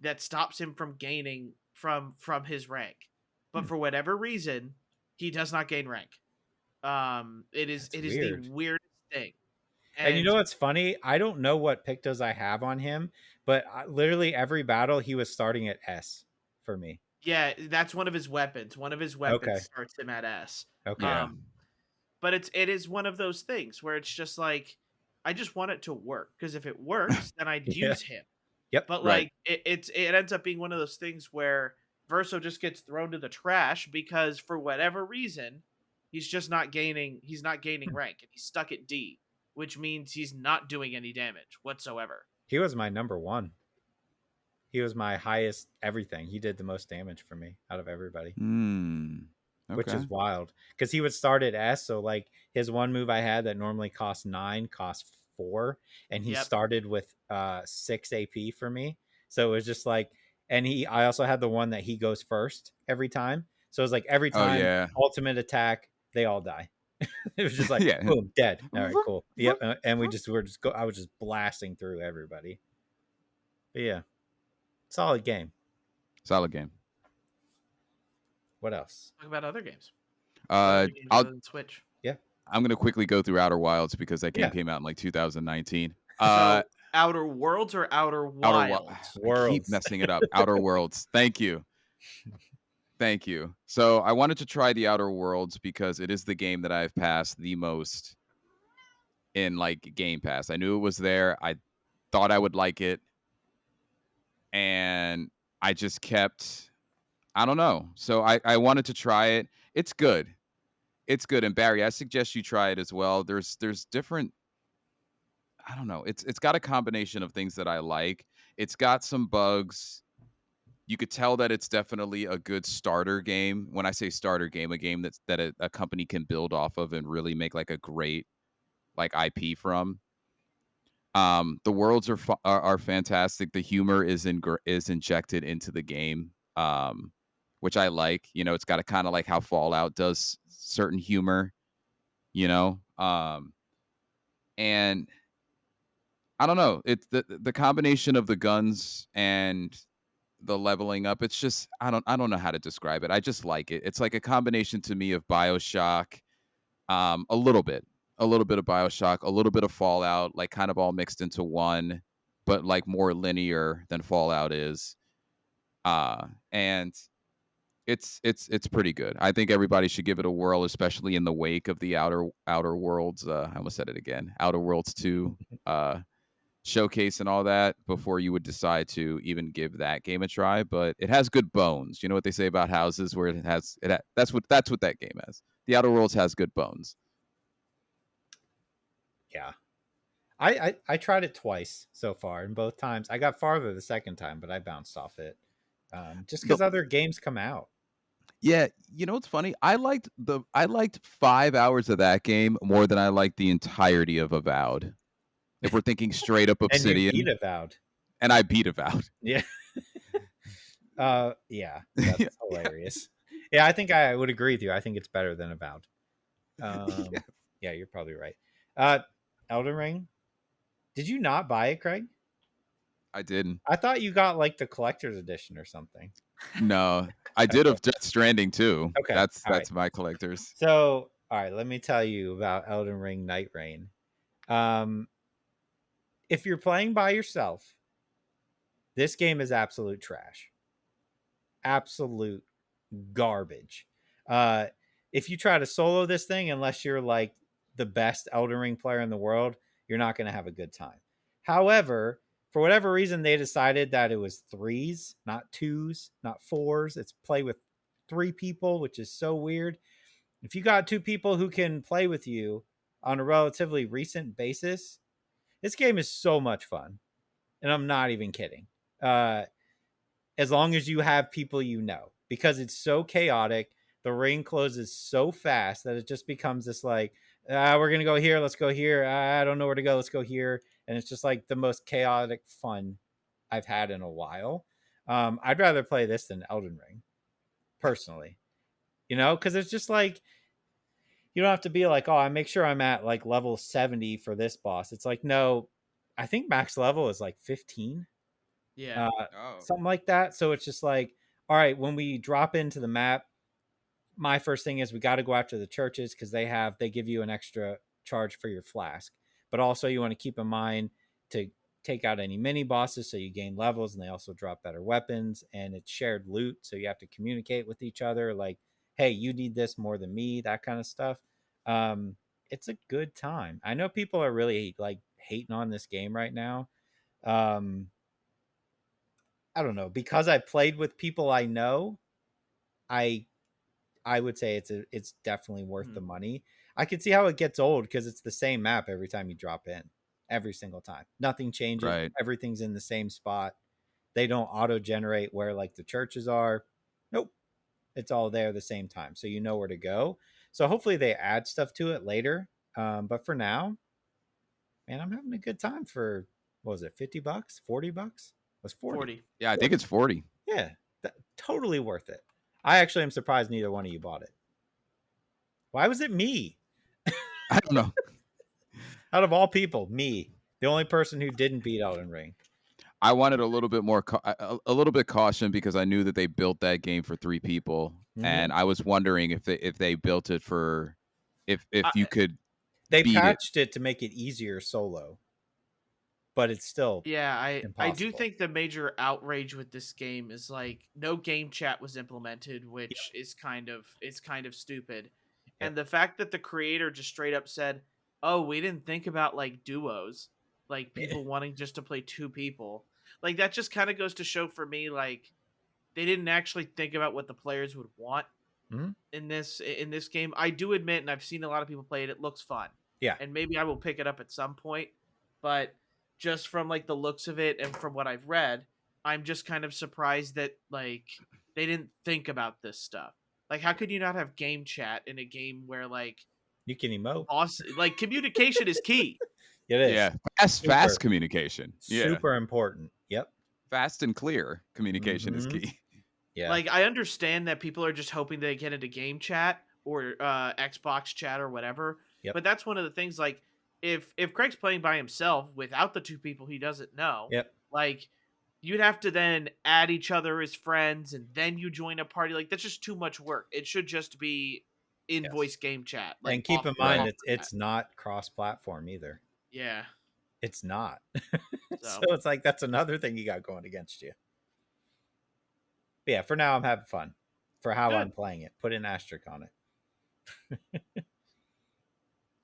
that stops him from gaining from his rank, but Hmm. for whatever reason, he does not gain rank. That's it is the weird. weirdest thing, And you know and what's funny? I don't know what pictos I have on him, but literally every battle he was starting at S for me. yeah, that's one of his weapons. One of his Okay. weapons starts him at S. Okay. yeah. Um, but it is one of those things where it's just like I just want it to work because if it works, then I'd Yeah. use him. Yep. But Right. like it ends up being one of those things where Verso just gets thrown to the trash because for whatever reason he's just not gaining. He's not gaining rank and he's stuck at D, which means he's not doing any damage whatsoever. He was my number one. He was my highest everything. He did the most damage for me out of everybody, Hmm. which Okay. is wild because he would start at S. So like his one move I had that normally cost 9 cost 4, and he Yep. started with 6 AP for me. So it was just like, and I also had the one that he goes first every time. So it was like every Oh time yeah. ultimate attack, they all die. It was just like Yeah. boom, dead. All right, cool. Yep, and I was just blasting through everybody. But yeah, solid game. Solid game. What else? Talk about other games. Other games I'll other than Switch. Yeah, I'm gonna quickly go through Outer Wilds because that game yeah. came out in like 2019. So Outer Worlds or Outer Outer Wilds? I keep Worlds. messing it up. Outer Worlds. Thank you. Thank you. So I wanted to try the Outer Worlds because it is the game that I've passed the most in like Game Pass. I knew it was there. I thought I would like it, and I just kept. I don't know. So I wanted to try it. It's good. It's good. And Barry, I suggest you try it as well. There's different. I don't know. It's got a combination of things that I like. It's got some bugs. You could tell that it's definitely a good starter game. When I say starter game, a game that a company can build off of and really make like a great like IP from. The worlds are fantastic. The humor is injected into the game, which I like. You know, it's got a kind of like how Fallout does certain humor. You know, and I don't know. It's the combination of the guns and the leveling up. It's just I don't know how to describe it. I just like it. It's like a combination to me of BioShock, a little bit of BioShock, a little bit of Fallout, like kind of all mixed into one, but like more linear than Fallout is. And it's pretty good. I think everybody should give it a whirl, especially in the wake of the Outer Worlds. I almost said it again. Outer Worlds 2 uh showcase and all that before you would decide to even give that game a try. But it has good bones. You know what they say about houses, where that's what that game has. The Outer Worlds has good bones. Yeah. I tried it twice so far, and both times I got farther the second time, but I bounced off it. Just The because other games come out. Yeah, you know what's funny? I liked 5 hours of that game more than I liked the entirety of Avowed. If we're thinking straight up And you beat Obsidian, Avowed. and I beat Avowed. Yeah. Yeah, Yeah, that's hilarious. Yeah, I think I would agree with you. I think it's better than Avowed. yeah, Yeah, you're probably right. Uh, Elden Ring. Did you not buy it, Craig? I didn't. I thought you got like the collector's edition or something. No, I did Okay. of Death Stranding too. Okay. That's All right. that's my collectors. So, all right, let me tell you about Elden Ring Night Rain. Um, if you're playing by yourself, this game is absolute trash. Absolute garbage. Uh, if you try to solo this thing, unless you're like the best Elden Ring player in the world, you're not going to have a good time. However, for whatever reason, they decided that it was threes, not twos, not fours. It's play with three people, which is so weird. If you got two people who can play with you on a relatively recent basis, this game is so much fun. And I'm not even kidding. Uh, as long as you have people you know, because it's so chaotic. The ring closes so fast that it just becomes this like, we're gonna go here, let's go here. I don't know where to go, let's go here, and it's just like the most chaotic fun I've had in a while. I'd rather play this than Elden Ring, personally. Because it's just like you don't have to be like, oh, I make sure I'm at like level 70 for this boss. It's like, no, I think max level is like 15, Yeah. uh, Oh, something like that. So it's just like, all right, when we drop into the map, my first thing is we got to go after the churches because they give you an extra charge for your flask. But also you want to keep in mind to take out any mini bosses so you gain levels, and they also drop better weapons, and it's shared loot, so you have to communicate with each other like, hey, you need this more than me, that kind of stuff. Um, it's a good time. I know people are really like hating on this game right now. Um, I don't know, because I played with people I know. I I would say it's definitely worth the Mhm. money. I can see how it gets old because it's the same map every time you drop in, every single time. Nothing changes. right. Everything's in the same spot. They don't auto generate where like the churches are. Nope, it's all there at the same time, so you know where to go. So hopefully they add stuff to it later. But for now, man, I'm having a good time for what was it, $50, $40? It was 40. 40. Yeah, I think it's 40. Yeah, totally worth it. I actually am surprised neither one of you bought it. Why was it me? I don't know. Out of all people, me, the only person who didn't beat Elden Ring. I wanted a little bit more, a little bit caution because I knew that they built that game for three people, Mm-hmm. and I was wondering if they built it for, I, if you could They beat it. patched it to make it easier solo, but it's still yeah, I do impossible. think the major outrage with this game is like no game chat was implemented, Yep. which is kind of stupid. Yep. And the fact that the creator just straight up said, "Oh, we didn't think about like duos, like people wanting just to play two people." Like that just kind of goes to show for me like they didn't actually think about what the players would want Mm-hmm. in this game. I do admit, and I've seen a lot of people play it. It looks fun, Yeah. and maybe I will pick it up at some point. But just from like the looks of it and from what I've read, I'm just kind of surprised that like they didn't think about this stuff. Like, how could you not have game chat in a game where like You can emote. boss like communication is key? It is Yeah, fast super, communication. Yeah, super important. Yep. fast and clear communication is Mm-hmm. key. Yeah. Like, I understand that people are just hoping they get into game chat or Xbox chat or whatever, Yep. but that's one of the things. Like, if Craig's playing by himself without the two people he doesn't know, Yep. like you'd have to then add each other as friends and then you join a party. Like, that's just too much work. It should just be in Yes. voice game chat, like And keep in mind Right. off it's the bat. it's not cross-platform either. Yeah. It's not. So So it's like that's another thing you got going against you. But yeah, for now I'm having fun. For how I'm good. playing it. Put an asterisk on it.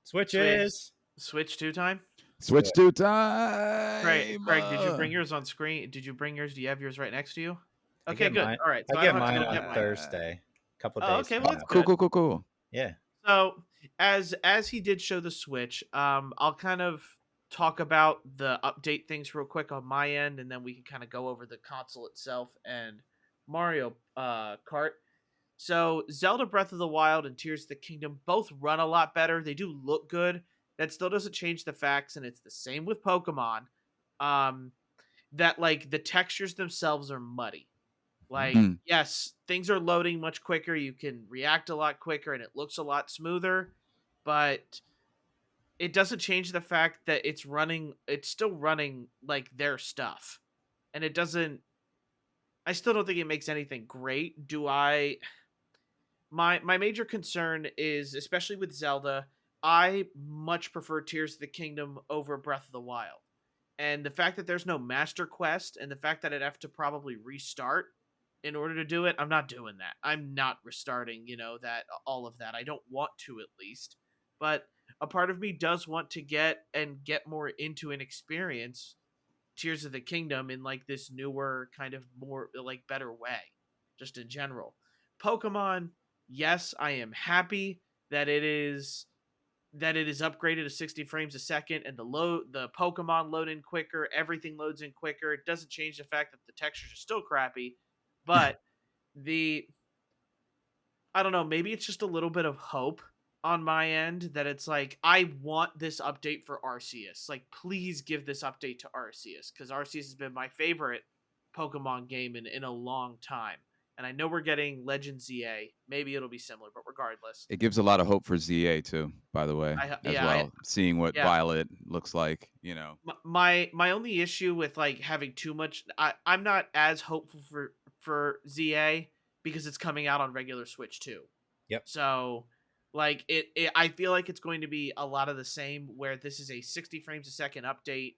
Switch Switches. Switch 2 time. Switch Switch. to Craig, time. Craig, did you bring yours on screen? Did you bring yours? Do you have yours right next to you? I Okay, get good. mine. All right, I so I don't get have to mine go on get mine. Thursday, a couple Oh, days okay, from well Oh, that's now. cool, good. cool, cool, cool. Yeah. So as he did show the Switch, I'll kind of talk about the update things real quick on my end, and then we can kind of go over the console itself and Mario Kart. So Zelda Breath of the Wild and Tears of the Kingdom both run a lot better. They do look good. That still doesn't change the facts, and it's the same with Pokemon. Um, that like the textures themselves are muddy. Like, Mm. yes, things are loading much quicker. You can react a lot quicker, and it looks a lot smoother. But it doesn't change the fact that it's running. It's still running like their stuff, and it doesn't. I still don't think it makes anything great. Do I? My major concern is, especially with Zelda, I much prefer Tears of the Kingdom over Breath of the Wild. And the fact that there's no master quest and the fact that I'd have to probably restart in order to do it, I'm not doing that. I'm not restarting, that all of that. I don't want to, at least. But a part of me does want to get more into an experience Tears of the Kingdom in like this newer kind of more like better way, just in general. Pokemon, yes, I am happy that it is upgraded to 60 frames a second and the Pokemon load in quicker, everything loads in quicker. It doesn't change the fact that the textures are still crappy, but the I don't know, maybe it's just a little bit of hope on my end that it's like I want this update for Arceus. Like please give this update to Arceus cuz Arceus has been my favorite Pokemon game in a long time. And I know we're getting Legend ZA. Maybe it'll be similar, but regardless. It gives a lot of hope for ZA too, by the way, I as yeah, I well. Seeing what yeah, Violet looks like, my only issue with like having too much I'm not as hopeful for ZA because it's coming out on regular Switch too. Yep. So like it I feel like it's going to be a lot of the same where this is a 60 frames a second update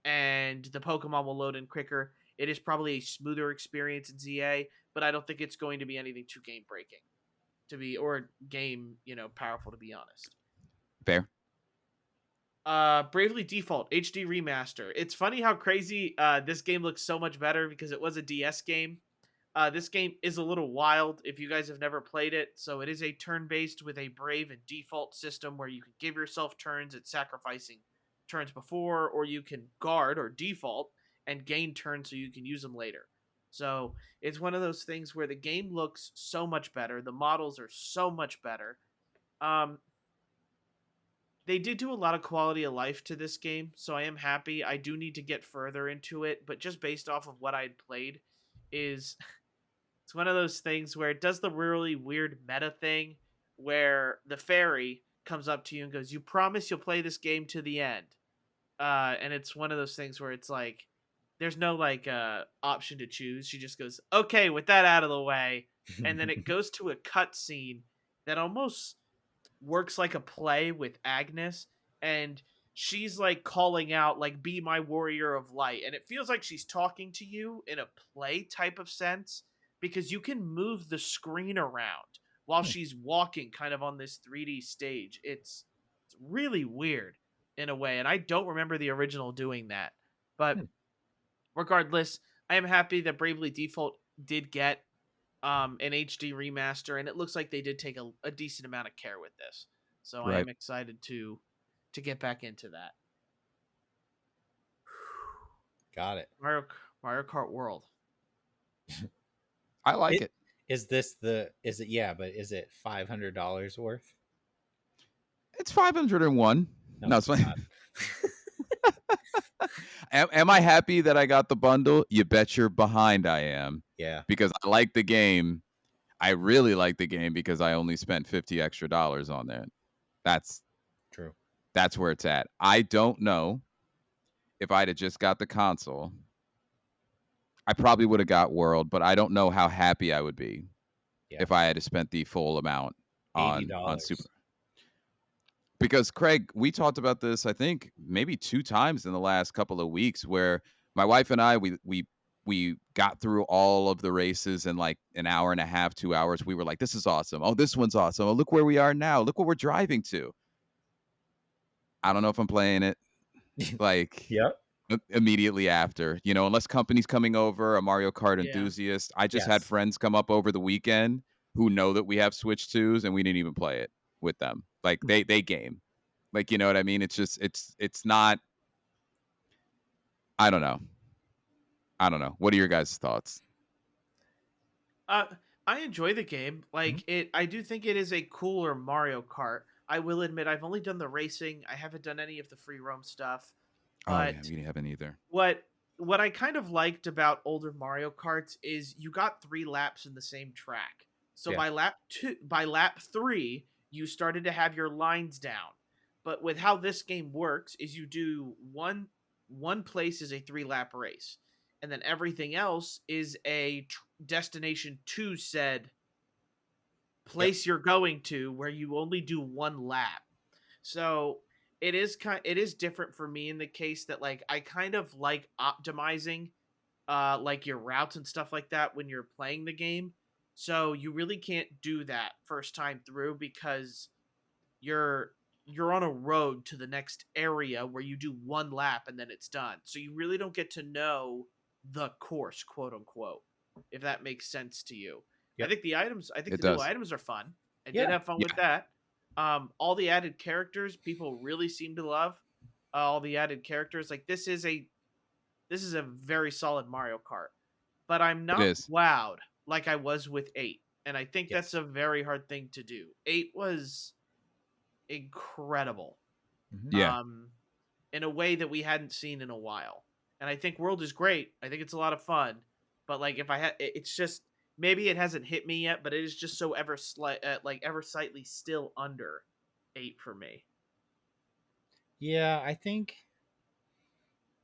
and the Pokemon will load in quicker. It is probably a smoother experience in ZA, but I don't think it's going to be anything too game breaking to be or game, powerful to be honest. fair. Bravely Default HD remaster. It's funny how crazy this game looks so much better because it was a DS game. This game is a little wild if you guys have never played it. So it is a turn-based with a Brave and Default system where you can give yourself turns at sacrificing turns before, or you can guard or default and gain turns so you can use them later. So it's one of those things where the game looks so much better. The models are so much better. Um, they did do a lot of quality of life to this game, so I am happy. I do need to get further into it, but just based off of what I'd played, is it's one of those things where it does the really weird meta thing where the fairy comes up to you and goes, "You promise you'll play this game to the end." And it's one of those things where it's like there's no like option to choose. She just goes, "Okay, with that out of the way," and then it goes to a cutscene that almost works like a play with Agnes, and she's like calling out like be my warrior of light, and it feels like she's talking to you in a play type of sense because you can move the screen around while Hmm. she's walking kind of on this 3D stage. It's really weird in a way, and I don't remember the original doing that. But Hmm. regardless, I am happy that Bravely Default did get an HD remaster, and it looks like they did take a decent amount of care with this. So I Right. am excited to get back into that. Got it. Mario Kart World. I like It it. is this the is it yeah, but is it $500 worth? It's 501. No, No, it's it's fine. not. Am I happy that I got the bundle? You bet you're behind I am. Yeah, Because I like the game. I really like the game because I only spent 50 extra dollars on that. That's true. that's where it's at. I don't know if I'd have just got the console. I probably would have got World, but I don't know how happy I would be Yeah. if I had to spent the full amount on Super. $80. Because Craig, we talked about this, I think maybe 2 times in the last couple of weeks, where my wife and I we got through all of the races in like an hour and a half, 2 hours. We were like, "This is awesome! Oh, this one's awesome! Oh, look where we are now! Look what we're driving to!" I don't know if I'm playing it. like Yep. immediately after. You know, unless company's coming over, a Mario Kart Yeah. enthusiast. I just had Yes. friends come up over the weekend who know that we have Switch 2s and we didn't even play it with them. Like they game. Like, you know what I mean? It's just it's not I don't know. I don't know. What are your guys' thoughts? Uh, I enjoy the game. Mhm. Like it, I do think it is a cooler Mario Kart. I will admit, I've only done the racing. I haven't done any of the free roam stuff. Oh yeah, But we haven't either. what what I kind of liked about older Mario Karts is you got 3 laps in the same track. So Yeah. by lap 3, you started to have your lines down. But with how this game works is you do one place is a 3 lap race, and then everything else is a destination to said Yep. place you're going to where you only do 1 lap. So it is different for me in the case that like I kind of like optimizing like your routes and stuff like that when you're playing the game. So you really can't do that first time through because you're you're on a road to the next area where you do 1 lap and then it's done. So you really don't get to know the course, quote unquote, if that makes sense to you. Yep. I think It the new does. items are fun. I did Yeah. have fun with Yeah. that. All the added characters people really seem to love. All the added characters, like this is a very solid Mario Kart, but I'm It not is. wowed like I was with 8. And I think that's Yes. a very hard thing to do. 8 was incredible. Mhm. Yeah. Um in a way that we hadn't seen in a while. And I think World is great. I think it's a lot of fun, but like if I had it's just maybe it hasn't hit me yet, but it is just so ever slightly still under 8 for me. Yeah,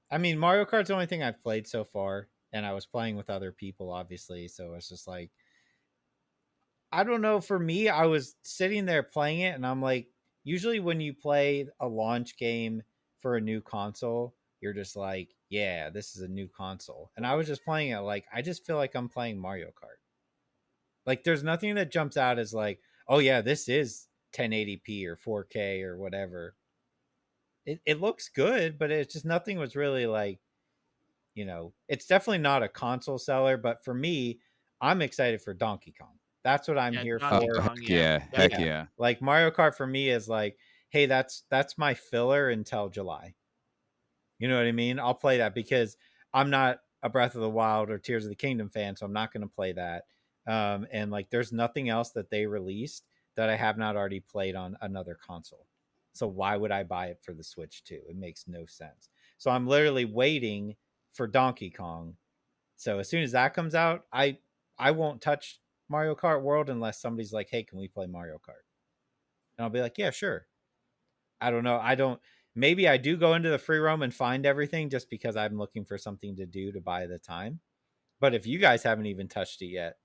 I mean, Mario Kart's the only thing I've played so far, and I was playing with other people, obviously. So it's just like, I don't know. For me, I was sitting there playing it, and I'm like, usually when you play a launch game for a new console, you're just like, yeah, this is a new console. And I was just playing it like, I just feel like I'm playing Mario Kart. Like, there's nothing that jumps out as like, oh, yeah, this is 1080p or 4K or whatever. It looks good, but it's just nothing was really like, it's definitely not a console seller, but for me, I'm excited for Donkey Kong. That's what I'm Yeah, here Oh, Donkey for. Kong, heck yeah. yeah. Heck Yeah. Definitely. yeah. Like Mario Kart for me is like, hey, that's my filler until July. You know what I mean? I'll play that because I'm not a Breath of the Wild or Tears of the Kingdom fan, so I'm not going to play that. And like, there's nothing else that they released that I have not already played on another console. So why would I buy it for the Switch too? It makes no sense. So I'm literally waiting for Donkey Kong. So as soon as that comes out, I won't touch Mario Kart World unless somebody's like, "Hey, can we play Mario Kart?" And I'll be like, "Yeah, sure." I don't know. I don't. Maybe I do go into the free roam and find everything just because I'm looking for something to do to buy the time. But if you guys haven't even touched it yet,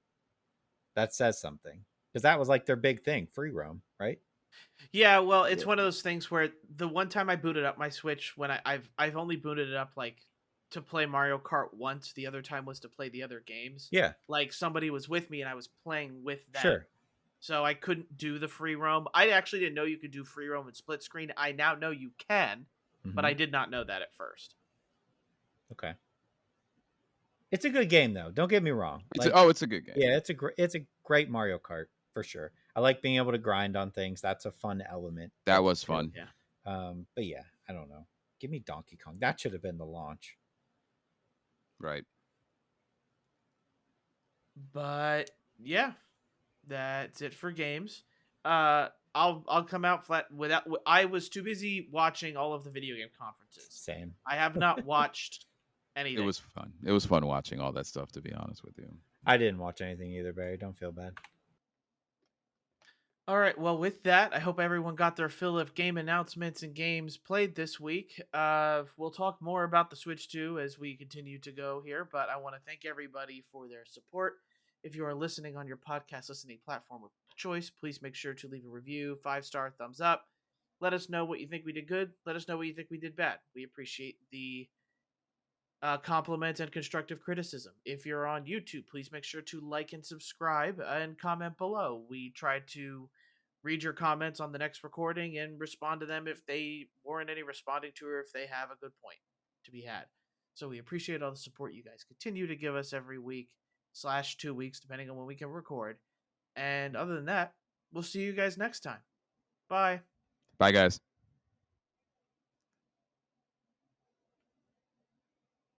that says something because that was like their big thing, free roam, right? Yeah, well, it's Yeah. one of those things where the one time I booted up my Switch when I've only booted it up like to play Mario Kart once. The other time was to play the other games. Yeah, Like somebody was with me and I was playing with them. sure. So I couldn't do the free roam. I actually didn't know you could do free roam and split screen. I now know you can, but Hmm. I did not know that at first. Okay, it's a good game though. Don't get me wrong. Like, It's a good game. yeah, it's a great Mario Kart for sure. I like being able to grind on things. That's a fun element That of it was too. fun. Yeah. But yeah, I don't know. Give me Donkey Kong. That should have been the launch. Right. But yeah, that's it for games. I'll come out flat without. I was too busy watching all of the video game conferences. Same. I have not watched It anything. was fun. It was fun watching all that stuff, to be honest with you. I didn't watch anything either, Barry. Don't feel bad. All right. Well, with that, I hope everyone got their fill of game announcements and games played this week. We'll talk more about the Switch 2 as we continue to go here, but I want to thank everybody for their support. If you are listening on your podcast listening platform of choice, please make sure to leave a review, 5-star, thumbs up. Let us know what you think we did good. Let us know what you think we did bad. We appreciate the compliments and constructive criticism. If you're on YouTube, please make sure to like and subscribe and comment below. We try to read your comments on the next recording and respond to them if they warrant any responding to, or if they have a good point to be had. So we appreciate all the support you guys continue to give us every week / 2 weeks, depending on when we can record. And other than that, we'll see you guys next time. Bye. Bye, guys.